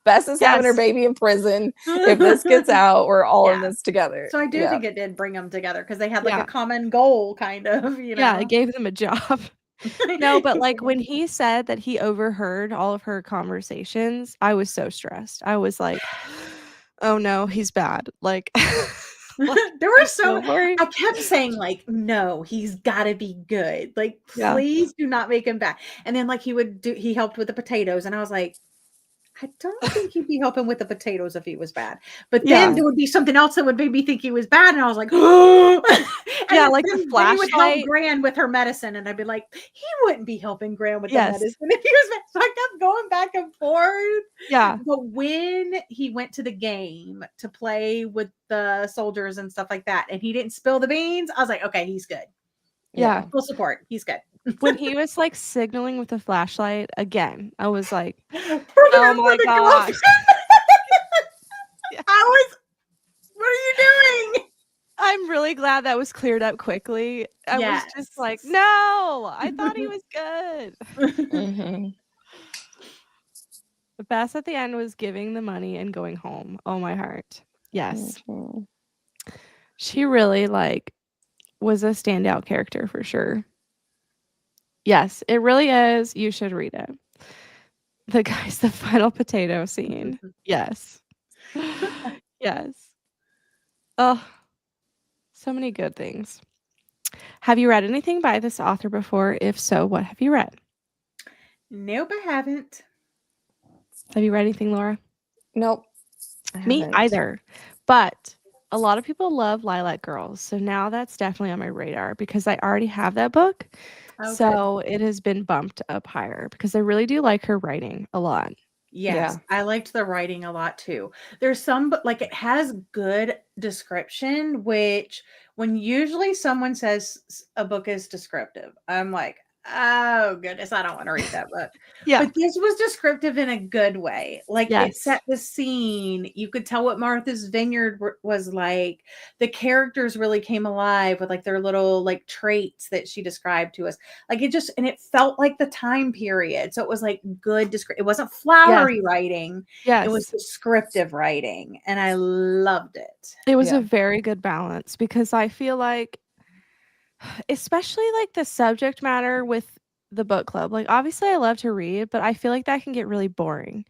Bess is having her baby in prison. If this gets out, we're all in this together. So I do think it did bring them together, because they had like a common goal, kind of, Yeah, it gave them a job. No, but like when he said that he overheard all of her conversations, I was so stressed. I was like, oh no, he's bad. Like, there were I kept saying like, no, he's got to be good. Like, please do not make him bad. And then like he helped with the potatoes, and I was like, I don't think he'd be helping with the potatoes if he was bad. But then there would be something else that would make me think he was bad, and I was like, like the flashlight. He would help Gran with her medicine, and I'd be like, he wouldn't be helping Gran with the medicine if he was bad. So I kept going back and forth. Yeah. But when he went to the game to play with the soldiers and stuff like that, and he didn't spill the beans, I was like, okay, he's good. Yeah. Full support. He's good. When he was like signaling with the flashlight again, I was like, oh my gosh. What are you doing? I'm really glad that was cleared up quickly. I was just like, no, I thought he was good. The best at the end was giving the money and going home. Oh, my heart. Yes. She really like was a standout character for sure. Yes, it really is. You should read it. The final potato scene. Yes. Yes. Oh, so many good things. Have you read anything by this author before? If so, what have you read? Nope, I haven't. Have you read anything, Laura? Nope. Me either. But a lot of people love Lilac Girls. So now that's definitely on my radar, because I already have that book. Okay. So it has been bumped up higher, because I really do like her writing a lot. Yes, I liked the writing a lot too. There's some, but like it has good description, which when usually someone says a book is descriptive, I'm like, Oh goodness, I don't want to read that book. Yeah. But this was descriptive in a good way. Like it Yes. set the scene. You could tell what Martha's Vineyard was like. The characters really came alive with like their little like traits that she described to us. Like it just and it felt like the time period. So it was like good it wasn't flowery writing. It was Yes. descriptive writing and I loved it. It was Yeah. a very good balance because I feel like especially like the subject matter with the book club. Like obviously I love to read, but I feel like that can get really boring.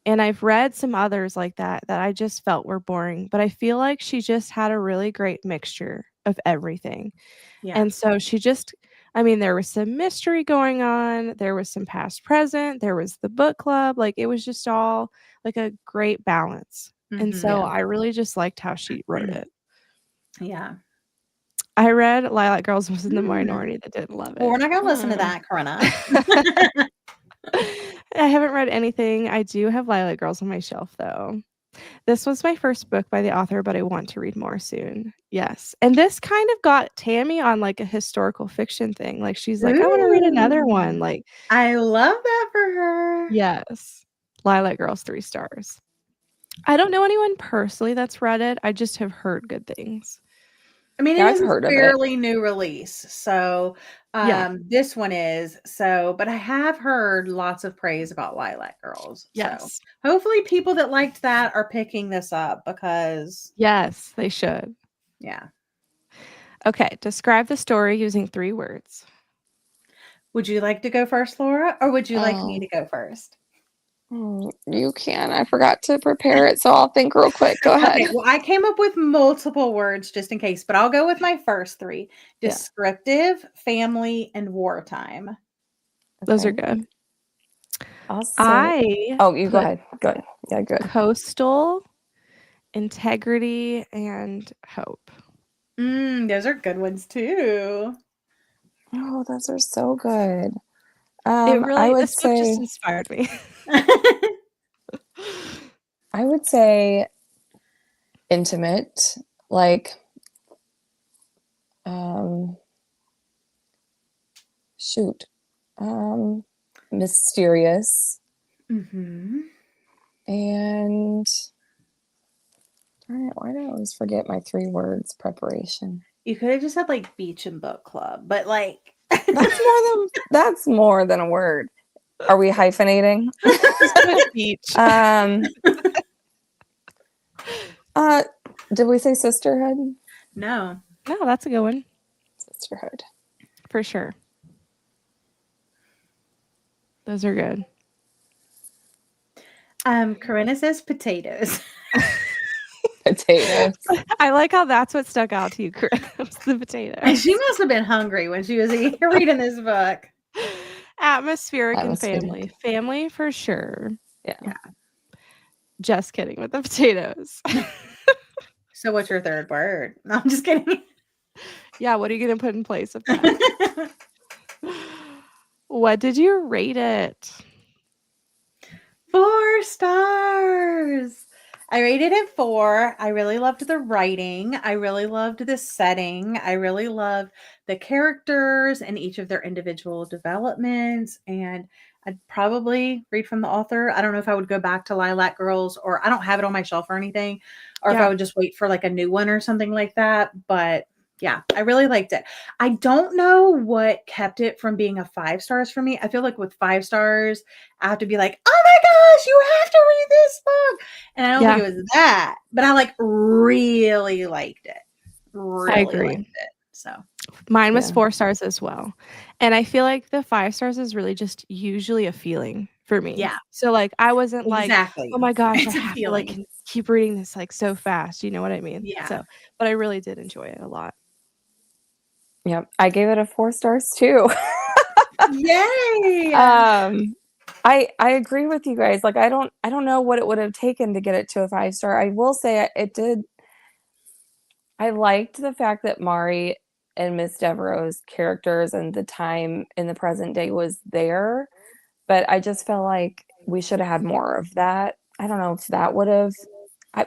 And I've read some others like that I just felt were boring, but I feel like she just had a really great mixture of everything. Yeah. And so she just I mean, there was some mystery going on, there was some past present, there was the book club, like it was just all like a great balance. And so Mhm. I really just liked how she wrote it. Yeah. I read Lilac Girls was in the Mm. minority that didn't love Well, we're it. not gonna listen to that, Corinna. I haven't read anything. I do have Lilac Girls on my shelf, though. This was my first book by the author, but I want to read more soon. Yes. And this kind of got Tammy on like a historical fiction thing. Like she's like, I want to read another one. Ooh. Like, I love that for her. yes. Lilac Girls, 3 stars. I don't know anyone personally that's read it. I just have heard good things. I mean, Yeah, it I've is a heard of it. fairly new release. So, Yeah. this one is. So, but I have heard lots of praise about Lilac Girls. So, Yes. hopefully people that liked that are picking this up because Yes, they should. yeah. Okay. Describe the story using 3 words. Would you like to go first, Laura, or would you like me Oh. to go first? You can. I forgot to prepare it, so I'll think real quick. Go ahead. Okay, well, I came up with multiple words just in case, but I'll go with my first 3. Yeah. Descriptive, family, and wartime. Those are Okay. good. I'll say. I Oh, you go put ahead. Good. Yeah, good. coastal, integrity, and hope. Those are good ones too. Oh, those are so good. This book just inspired me. I would say intimate, like mysterious, Mm-hmm. and why do I always forget my 3 words? Preparation. You could have just had like beach and book club, but like That's more than a word. Are we hyphenating? Beach. Did we say sisterhood? No. No, that's a good one. Sisterhood. For sure. Those are good. Corinna says potatoes. Potatoes. I like how that's what stuck out to you, Chris. The potatoes. She must have been hungry when she was reading this book. Atmospheric and family. Family for sure. Yeah. Just kidding with the potatoes. So what's your 3rd word? No, I'm just kidding. Yeah, what are you going to put in place of that? What did you rate it? 4 stars. I rated it 4. I really loved the writing. I really loved the setting. I really loved the characters and each of their individual developments. And I'd probably read from the author. I don't know if I would go back to Lilac Girls, or I don't have it on my shelf or anything, or if I would just wait for like a new one or something like that. But yeah, I really liked it. I don't know what kept it from being a 5 stars for me. I feel like with 5 stars, I have to be like, oh my gosh, you have to read this book. And I don't think it was that, but I like really liked it. I agree. Liked it. So mine was 4 stars as well. And I feel like the 5 stars is really just usually a feeling for me. Yeah. So like I wasn't like, oh my gosh, It's I a have to like feeling. keep reading this like so fast. You know what I mean? Yeah. So, but I really did enjoy it a lot. Yep. I gave it a 4 stars too. Yay. I agree with you guys. Like I don't know what it would have taken to get it to a 5 star. I will say it did. I liked the fact that Mari and Miss Devereaux's characters and the time in the present day was there, but I just felt like we should have had more of that. I don't know if that would have. I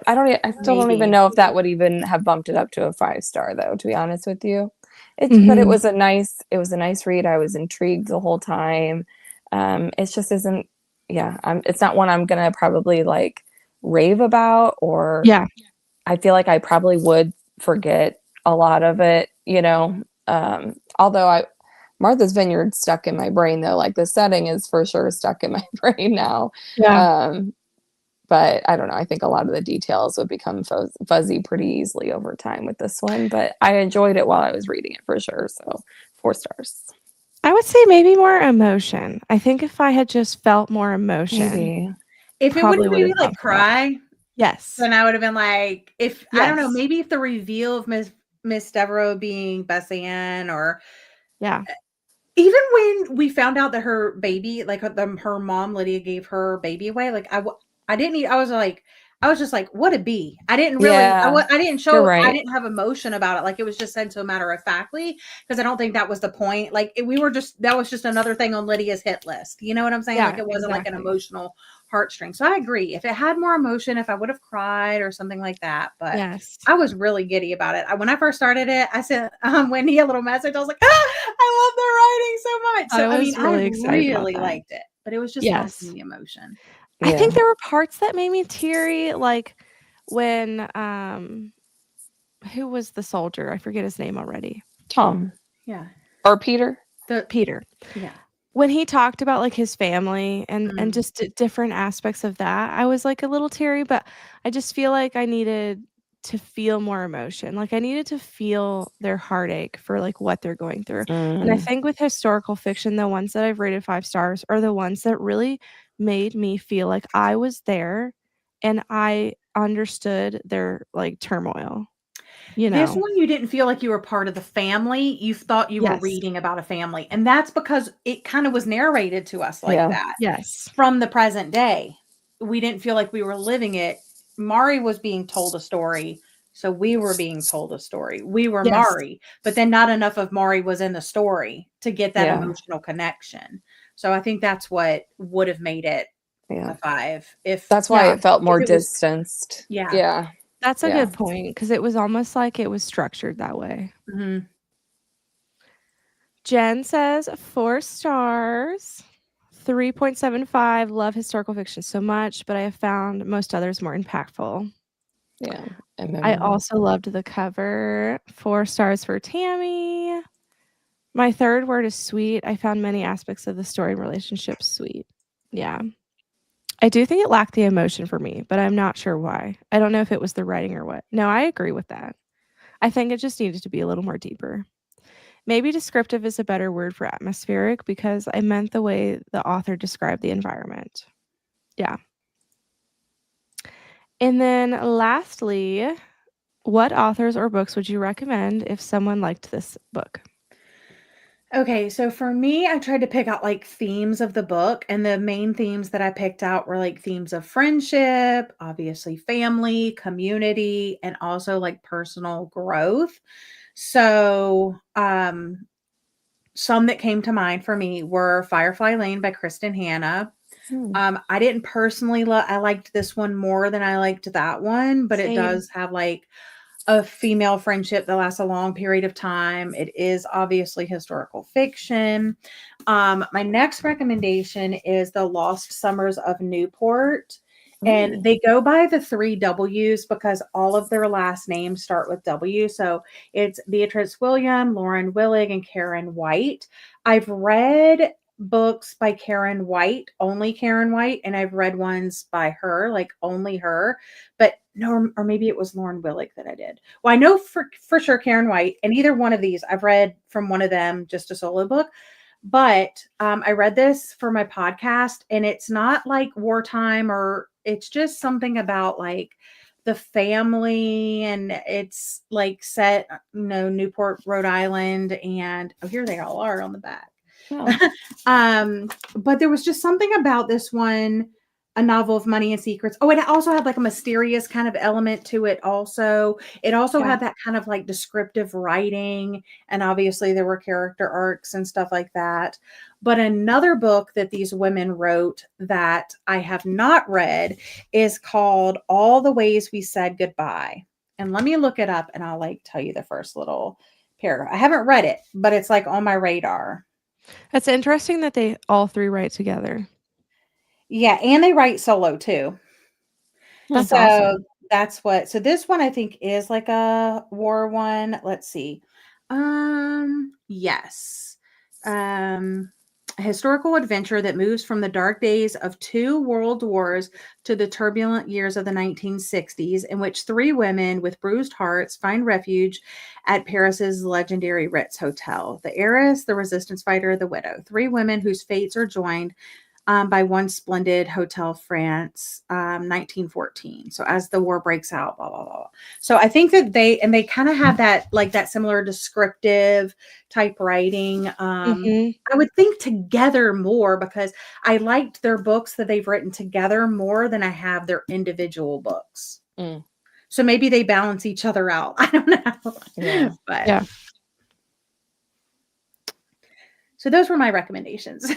still don't even know if that would even have bumped it up to a 5 star though, to be honest with you. But it Mhm. was a nice read. I was intrigued the whole time. It just isn't, yeah, it's not one I'm gonna probably like rave about, or Yeah. I feel like I probably would forget a lot of it, although Martha's Vineyard stuck in my brain though, like the setting is for sure stuck in my brain now. Yeah. Um, but I don't know. I think a lot of the details would become fuzzy pretty easily over time with this one, but I enjoyed it while I was reading it for sure. So 4 stars. I would say maybe more emotion. I think if I had just felt more emotion, Maybe. If it would probably have would made have me like gone for that. cry, Yes. then I would have been like, if I don't know, Yes. maybe if the reveal of Miss Devereaux being Bessie Ann, or Yeah. even when we found out that her baby, like her mom Lydia gave her baby away, like I didn't. I was just like, what a bee. I didn't really. Yeah, I didn't you're show. I right. didn't have emotion about it. Like it was just said so matter of factly, because I don't think that was the point. Like we were just, that was just another thing on Lydia's hit list. You know what I'm saying? Like Yeah, it wasn't like an exactly. emotional heartstring. So I agree. If it had more emotion, if I would have cried or something like that, but Yes. I was really giddy about it. When I first started it, I sent Wendy a little message. I was like, ah, I love the writing so much. I So, I mean, was I really excited about really that. liked it, but it was just lacking Yes. the emotion. I think Yeah. there were parts that made me teary, like when who was the soldier? I forget his name already. Tom Yeah. or Peter. Peter. Yeah. When he talked about like his family and Mm. just different aspects of that, I was like a little teary, but I just feel like I needed to feel more emotion. Like I needed to feel their heartache for like what they're going through. And I Mm, think with historical fiction, the ones that I've rated 5 stars are the ones that really made me feel like I was there and I understood their like turmoil, you This know. one, you didn't feel like you were part of the family. You thought you were Yes. reading about a family. And that's because it kind of was narrated to us like yeah. that Yes. from the present day. We didn't feel like we were living it. Mari was being told a story. So we were being told a story. We were Yes. Mari, but then not enough of Mari was in the story to get that Yeah. emotional connection. So I think that's what would have made it Yeah. a 5. If That's why Yeah. it felt more it was, distanced. yeah. Yeah. That's a Yeah. good point because it was almost like it was structured that way. Mhm. Jen says 4 stars, 3.75. Love historical fiction so much, but I have found most others more impactful. Yeah. And I memorable. also loved the cover. 4 stars for Tammy. My third word is sweet. I found many aspects of the story and relationship sweet. Yeah. I do think it lacked the emotion for me, but I'm not sure why. I don't know if it was the writing or what. No, I agree with that. I think it just needed to be a little more deeper. Maybe descriptive is a better word for atmospheric because I meant the way the author described the environment. Yeah. And then lastly, what authors or books would you recommend if someone liked this book? Okay, so for me, I tried to pick out like themes of the book, and the main themes that I picked out were like themes of friendship, obviously family, community, and also like personal growth. So, some that came to mind for me were Firefly Lane by Kristen Hanna. Hmm. I didn't personally I liked this one more than I liked that one, but it Same. does have like a female friendship that lasts a long period of time. It is obviously historical fiction. My next recommendation is The Lost Summers of Newport. And Ooh. they go by the 3 W's because all of their last names start with W. So it's Beatrice William, Lauren Willig, and Karen White. I've read books by Karen White, only Karen White, and I've read ones by her, like only her, but no, or maybe it was Lauren Willig that I did. Well, I know for sure Karen White, and either one of these I've read from one of them, just a solo book. But I read this for my podcast, and it's not like wartime, or it's just something about like the family, and it's like set, Newport, Rhode Island, and oh, here they all are on the back. Oh. But there was just something about this one, a novel of money and secrets. Oh, it also had like a mysterious kind of element to it also. It also Yeah. had that kind of like descriptive writing, and obviously there were character arcs and stuff like that. But another book that these women wrote that I have not read is called All the Ways We Said Goodbye. And let me look it up and I'll like tell you the first little paragraph. I haven't read it, but it's like on my radar. That's interesting that they all three write together. Yeah, and they write solo too. That's So awesome. that's what. So this one I think is like a war one. Let's see. Yes. A historical adventure that moves from the dark days of two world wars to the turbulent years of the 1960s, in which three women with bruised hearts find refuge at Paris's legendary Ritz Hotel. The heiress, the resistance fighter, the widow. Three women whose fates are joined by one splendid Hotel France, 1914. So as the war breaks out, blah, blah, blah. So I think that they kind of have that, like that similar descriptive type writing. Mhm. I would think together more because I liked their books that they've written together more than I have their individual books. Mm. So maybe they balance each other out. I don't know. Yeah. But Yeah. so those were my recommendations.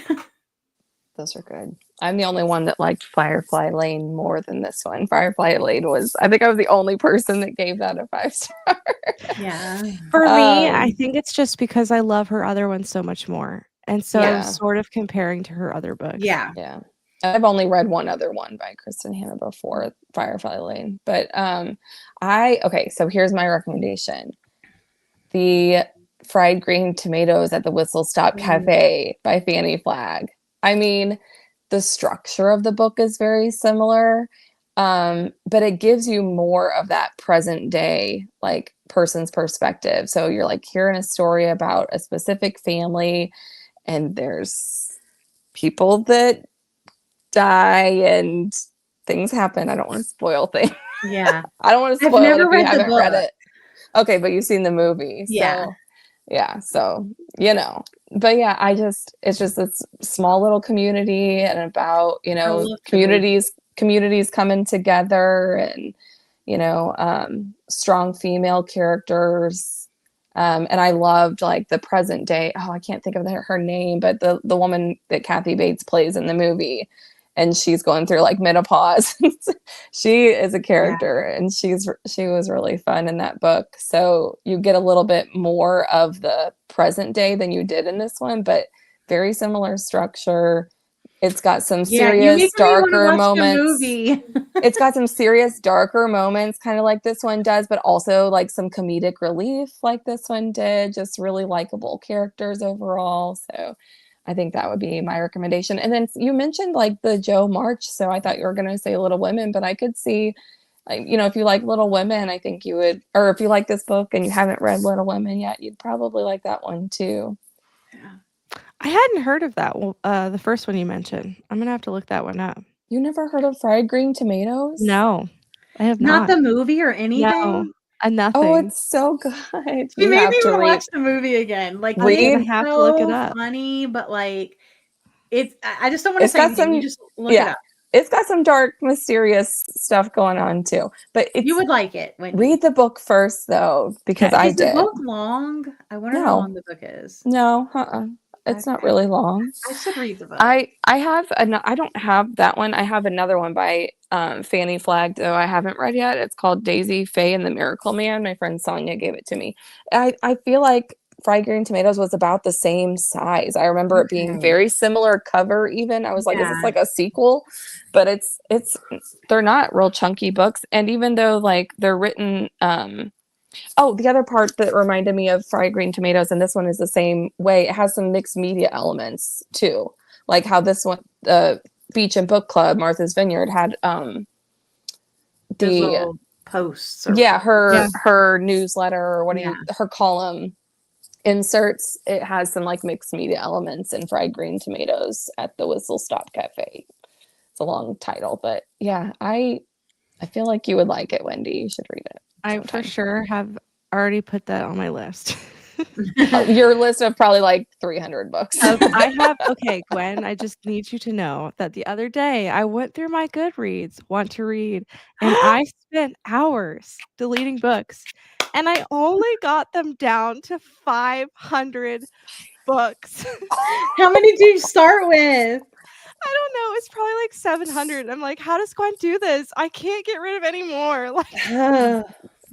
Those are good. I'm the only one that liked Firefly Lane more than this one. Firefly Lane was, I think I was the only person that gave that a 5-star. Yeah. For me, I Um, think it's just because I love her other one so much more. And so I Yeah. was sort of comparing to her other books. Yeah. Yeah. I've only read one other one by Kristen Hanna before Firefly Lane. But okay, so here's my recommendation. The Fried Green Tomatoes at the Whistle Stop Cafe by Fanny Flagg. I mean, the structure of the book is very similar, but it gives you more of that present day, like person's perspective. So you're like hearing a story about a specific family, and there's people that die and things happen. I don't want to spoil things. Yeah. I don't want to I've spoil it never if you read the haven't read book. it. Okay, but you've seen the movie. Yeah. So yeah, so but yeah, it's just this small little community and about, I love the movie. communities coming together and, strong female characters. And I loved like the present day. Oh, I can't think of her name, but the woman that Kathy Bates plays in the movie, and she's going through like menopause. She is a character, and she was really fun in that book. So you get a little bit more of the present day than you did in this one, but very similar structure. It's got some Yeah, you serious make me want to darker watch the moments. movie. It's got some serious darker moments, kind of like this one does, but also like some comedic relief like this one did. Just really likable characters overall. So I think that would be my recommendation. And then you mentioned like the Joe March, so I thought you were going to say Little Women, but I could see, like, if you like Little Women, I think you would, or if you like this book and you haven't read Little Women yet, you'd probably like that one too. I hadn't heard of that, the first one you mentioned. I'm going to have to look that one up. You never heard of Fried Green Tomatoes? No, I have Not not. the movie or No, anything? nothing. Oh, it's so good. You You made have me to want to read. watch the movie again. Like, I'm gonna it's have to look it so up. funny, but like, I just don't want to It's say got anything. some, You just look it up. it's got some dark, mysterious stuff going on too. But You would like it, Wendy. read the book first though, because I Is the did. book long? I wonder how long the book is. No, it's not really long. I should read the book. I don't have that one. I have another one by Fanny Flagg, though I haven't read yet. It's called Daisy, Faye, and the Miracle Man. My friend Sonia gave it to me. I feel like Fried Green Tomatoes was about the same size. I remember it being very similar cover even. I was like, is this like a sequel? But they're not real chunky books. And even though like they're written the other part that reminded me of Fried Green Tomatoes, and this one is the same way, it has some mixed media elements too. Like how this one, the Beach and Book Club, Martha's Vineyard, had Those little posts. Her newsletter, or her column inserts. It has some like mixed media elements in Fried Green Tomatoes at the Whistle Stop Cafe. It's a long title, but yeah, I feel like you would like it, Wendy. You should read it. I for sure have already put that on my list. Your list of probably like 300 books. Okay, Gwen, I just need you to know that the other day I went through my Goodreads, want to read, and I spent hours deleting books, and I only got them down to 500 books. How many do you start with? I don't know. It's probably like 700. I'm like, how does Gwen do this? I can't get rid of any more. Like,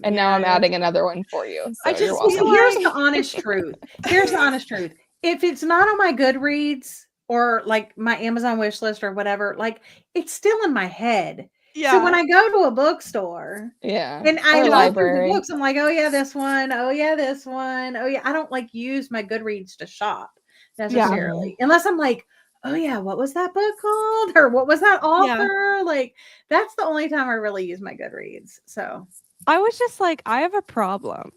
And now I'm adding another one for you. So I just you're feel welcome. Here's like- the honest truth. Here's the honest truth. If it's not on my Goodreads or like my Amazon wish list or whatever, like it's still in my head. So when I go to a bookstore and I Or look library. through the books, I'm like, oh yeah, this one. Oh yeah, this one. Oh yeah. I don't like use my Goodreads to shop necessarily. Unless I'm like, oh yeah, what was that book called? Or what was that author? Like that's the only time I really use my Goodreads. So I was just like, I have a problem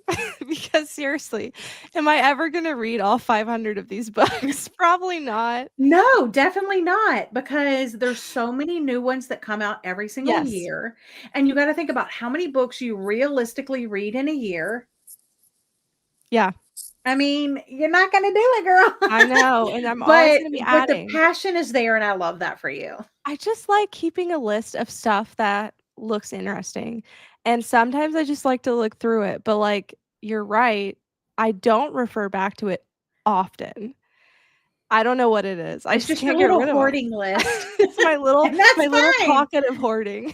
because seriously, am I ever going to read all 500 of these books? Probably not. no, definitely not, because there's so many new ones that come out every single year. And you got to think about how many books you realistically read in a year. Yeah. I mean, you're not going to do it, girl. I know. And I'm always going to be But the adding. passion is there, and I love that for you. I just like keeping a list of stuff that looks interesting. And sometimes I just like to look through it. But like, you're right. I don't refer back to it often. I don't know what it is. I It's just your can't get little rid of hoarding them. list. It's my little And that's little fine. pocket of hoarding.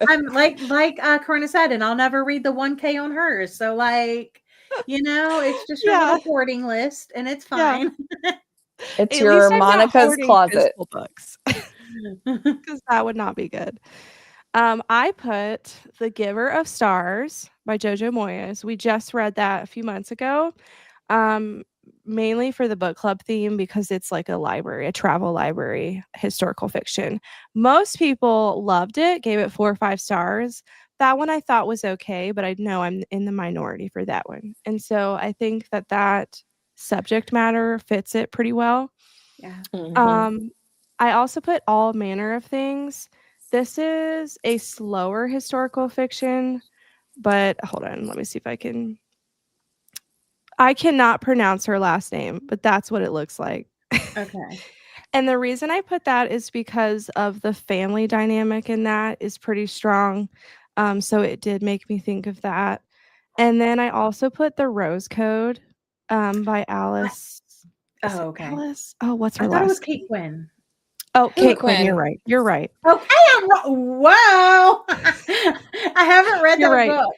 I'm like Corinna said, and I'll never read the 1K on hers. So like, it's just your little hoarding list, and it's fine. It's At your least I'm not Monica's hoarding closet. physical books. Because that would not be good. I put The Giver of Stars by Jojo Moyes. We just read that a few months ago. Mainly for the book club theme because it's like a travel library, historical fiction. Most people loved it, gave it 4 or 5 stars. That one I thought was okay, but I know I'm in the minority for that one. And so I think that subject matter fits it pretty well. Yeah. I also put All Manner of Things. This is a slower historical fiction, but hold on, let me see if I cannot pronounce her last name, but that's what it looks like. Okay. And the reason I put that is because of the family dynamic in that is pretty strong. So it did make me think of that. And then I also put The Rose Code by Alice. Oh, okay. Alice? Oh, what's her I thought it was last Kate name? Quinn. Oh, Kate Quinn. Quinn. You're right. You're right. Okay, wow. I haven't read You're that right. book.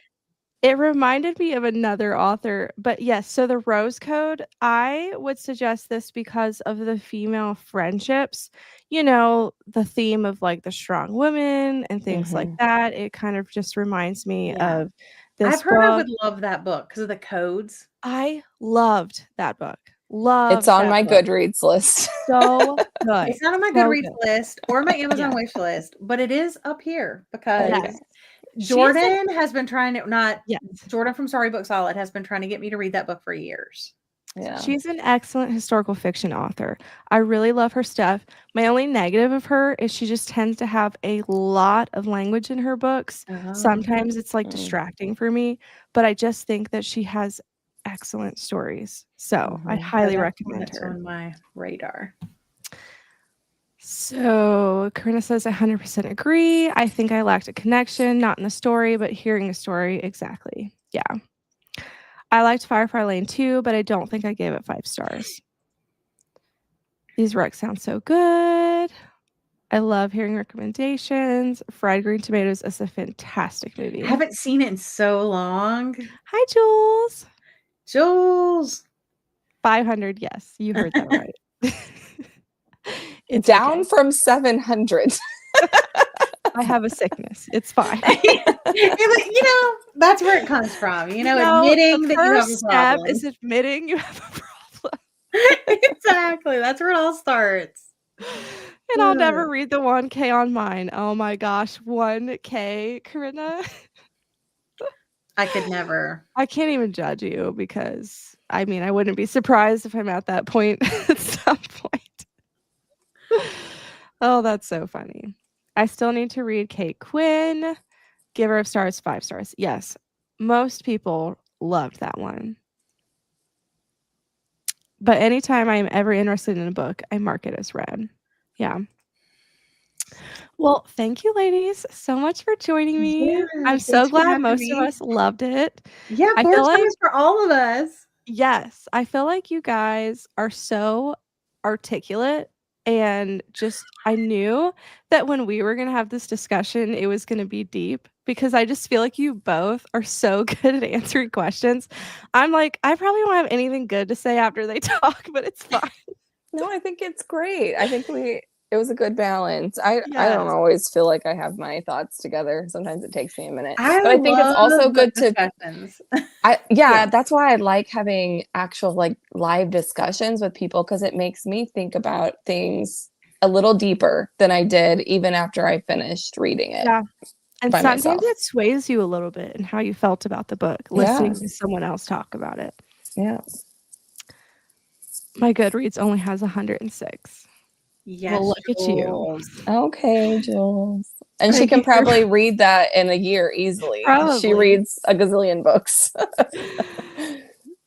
It reminded me of another author, but yes, so The Rose Code, I would suggest this because of the female friendships, the theme of like the strong women and things like that. It kind of just reminds me of this I've heard I book. would love that book because of the codes. I loved that book. It's on my Goodreads list. So good. It's not on my Goodreads list or my Amazon wish list, but it is up here because Jordan has been trying to Jordan from Sorry Book Solid has been trying to get me to read that book for years. Yeah. She's an excellent historical fiction author. I really love her stuff. My only negative of her is she just tends to have a lot of language in her books. Sometimes it's like distracting for me, but I just think that she has excellent stories. So I highly recommend her. On my radar. So Corinna says 100% agree. I think I lacked a connection, not in the story, but hearing the story. Exactly. Yeah. I liked Firefly Lane too, but I don't think I gave it 5 stars. These recs sound so good. I love hearing recommendations. Fried Green Tomatoes is a fantastic movie. I haven't seen it in so long. Hi, Jules. Jules. 500. Yes, you heard that right. It's down from 700. I have a sickness. It's fine. That's where it comes from. Admitting that you have a step problem. is admitting you have a problem. Exactly. That's where it all starts. And I'll never read the 1K on mine. Oh my gosh, 1K, Corinna. I could never. I can't even judge you because I wouldn't be surprised if I'm at that point at some point. Oh, that's so funny. I still need to read Kate Quinn. Giver of Stars, 5 stars. Yes, most people loved that one. But anytime I'm ever interested in a book, I mark it as read. Yeah. Well, thank you, ladies, so much for joining me. Yeah, I'm so glad most of us loved it. Yeah, I 4 feel stars like for all of us. yes, I feel like you guys are so articulate and just I knew that when we were going to have this discussion, it was going to be deep because I just feel like you both are so good at answering questions. I'm like, I probably won't have anything good to say after they talk, but it's fine. No, I think it's great. I think it was a good balance. I don't Yes. always feel like I have my thoughts together. Sometimes it takes me a minute. I But I think it's also love good to discussions. yeah, that's why I like having actual like live discussions with people, because it makes me think about things a little deeper than I did even after I finished reading it Yeah. And by sometimes myself. it sways you a little bit in how you felt about the book, listening to someone else talk about it. Yeah. My Goodreads only has 106. Yes, Well, look at you. Jules. Okay, Jules. And she Thank can you for- probably read that in a year easily. She Probably. reads a gazillion books.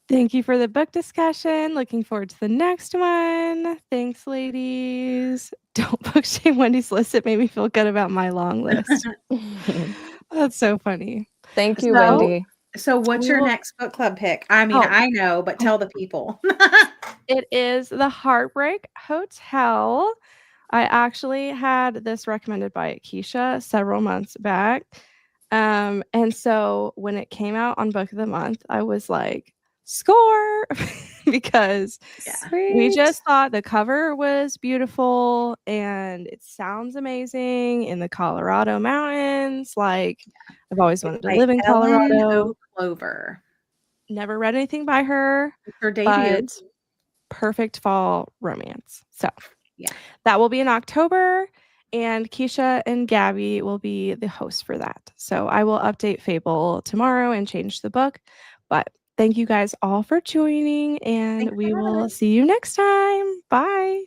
Thank you for the book discussion. Looking forward to the next one. Thanks, ladies. Don't book shame Wendy's list. It made me feel good about my long list. That's so funny. Thank you, So- Wendy. So what's We your will- next book club pick? I mean, Oh. I know, but tell the people. It is The Heartbreak Hotel. I actually had this recommended by Keisha several months back. And so when it came out on Book of the Month, I was like, score, because we Sweet. just thought the cover was beautiful and it sounds amazing in the Colorado mountains. Like, I've always wanted to By live in Ellen Colorado. O. Clover. Never read anything by her, It's her debut. but perfect fall romance. So Yeah. that will be in October, and Keisha and Gabby will be the hosts for that. So I will update Fable tomorrow and change the book. But thank you guys all for joining, and Thanks for we having will us. see you next time. Bye.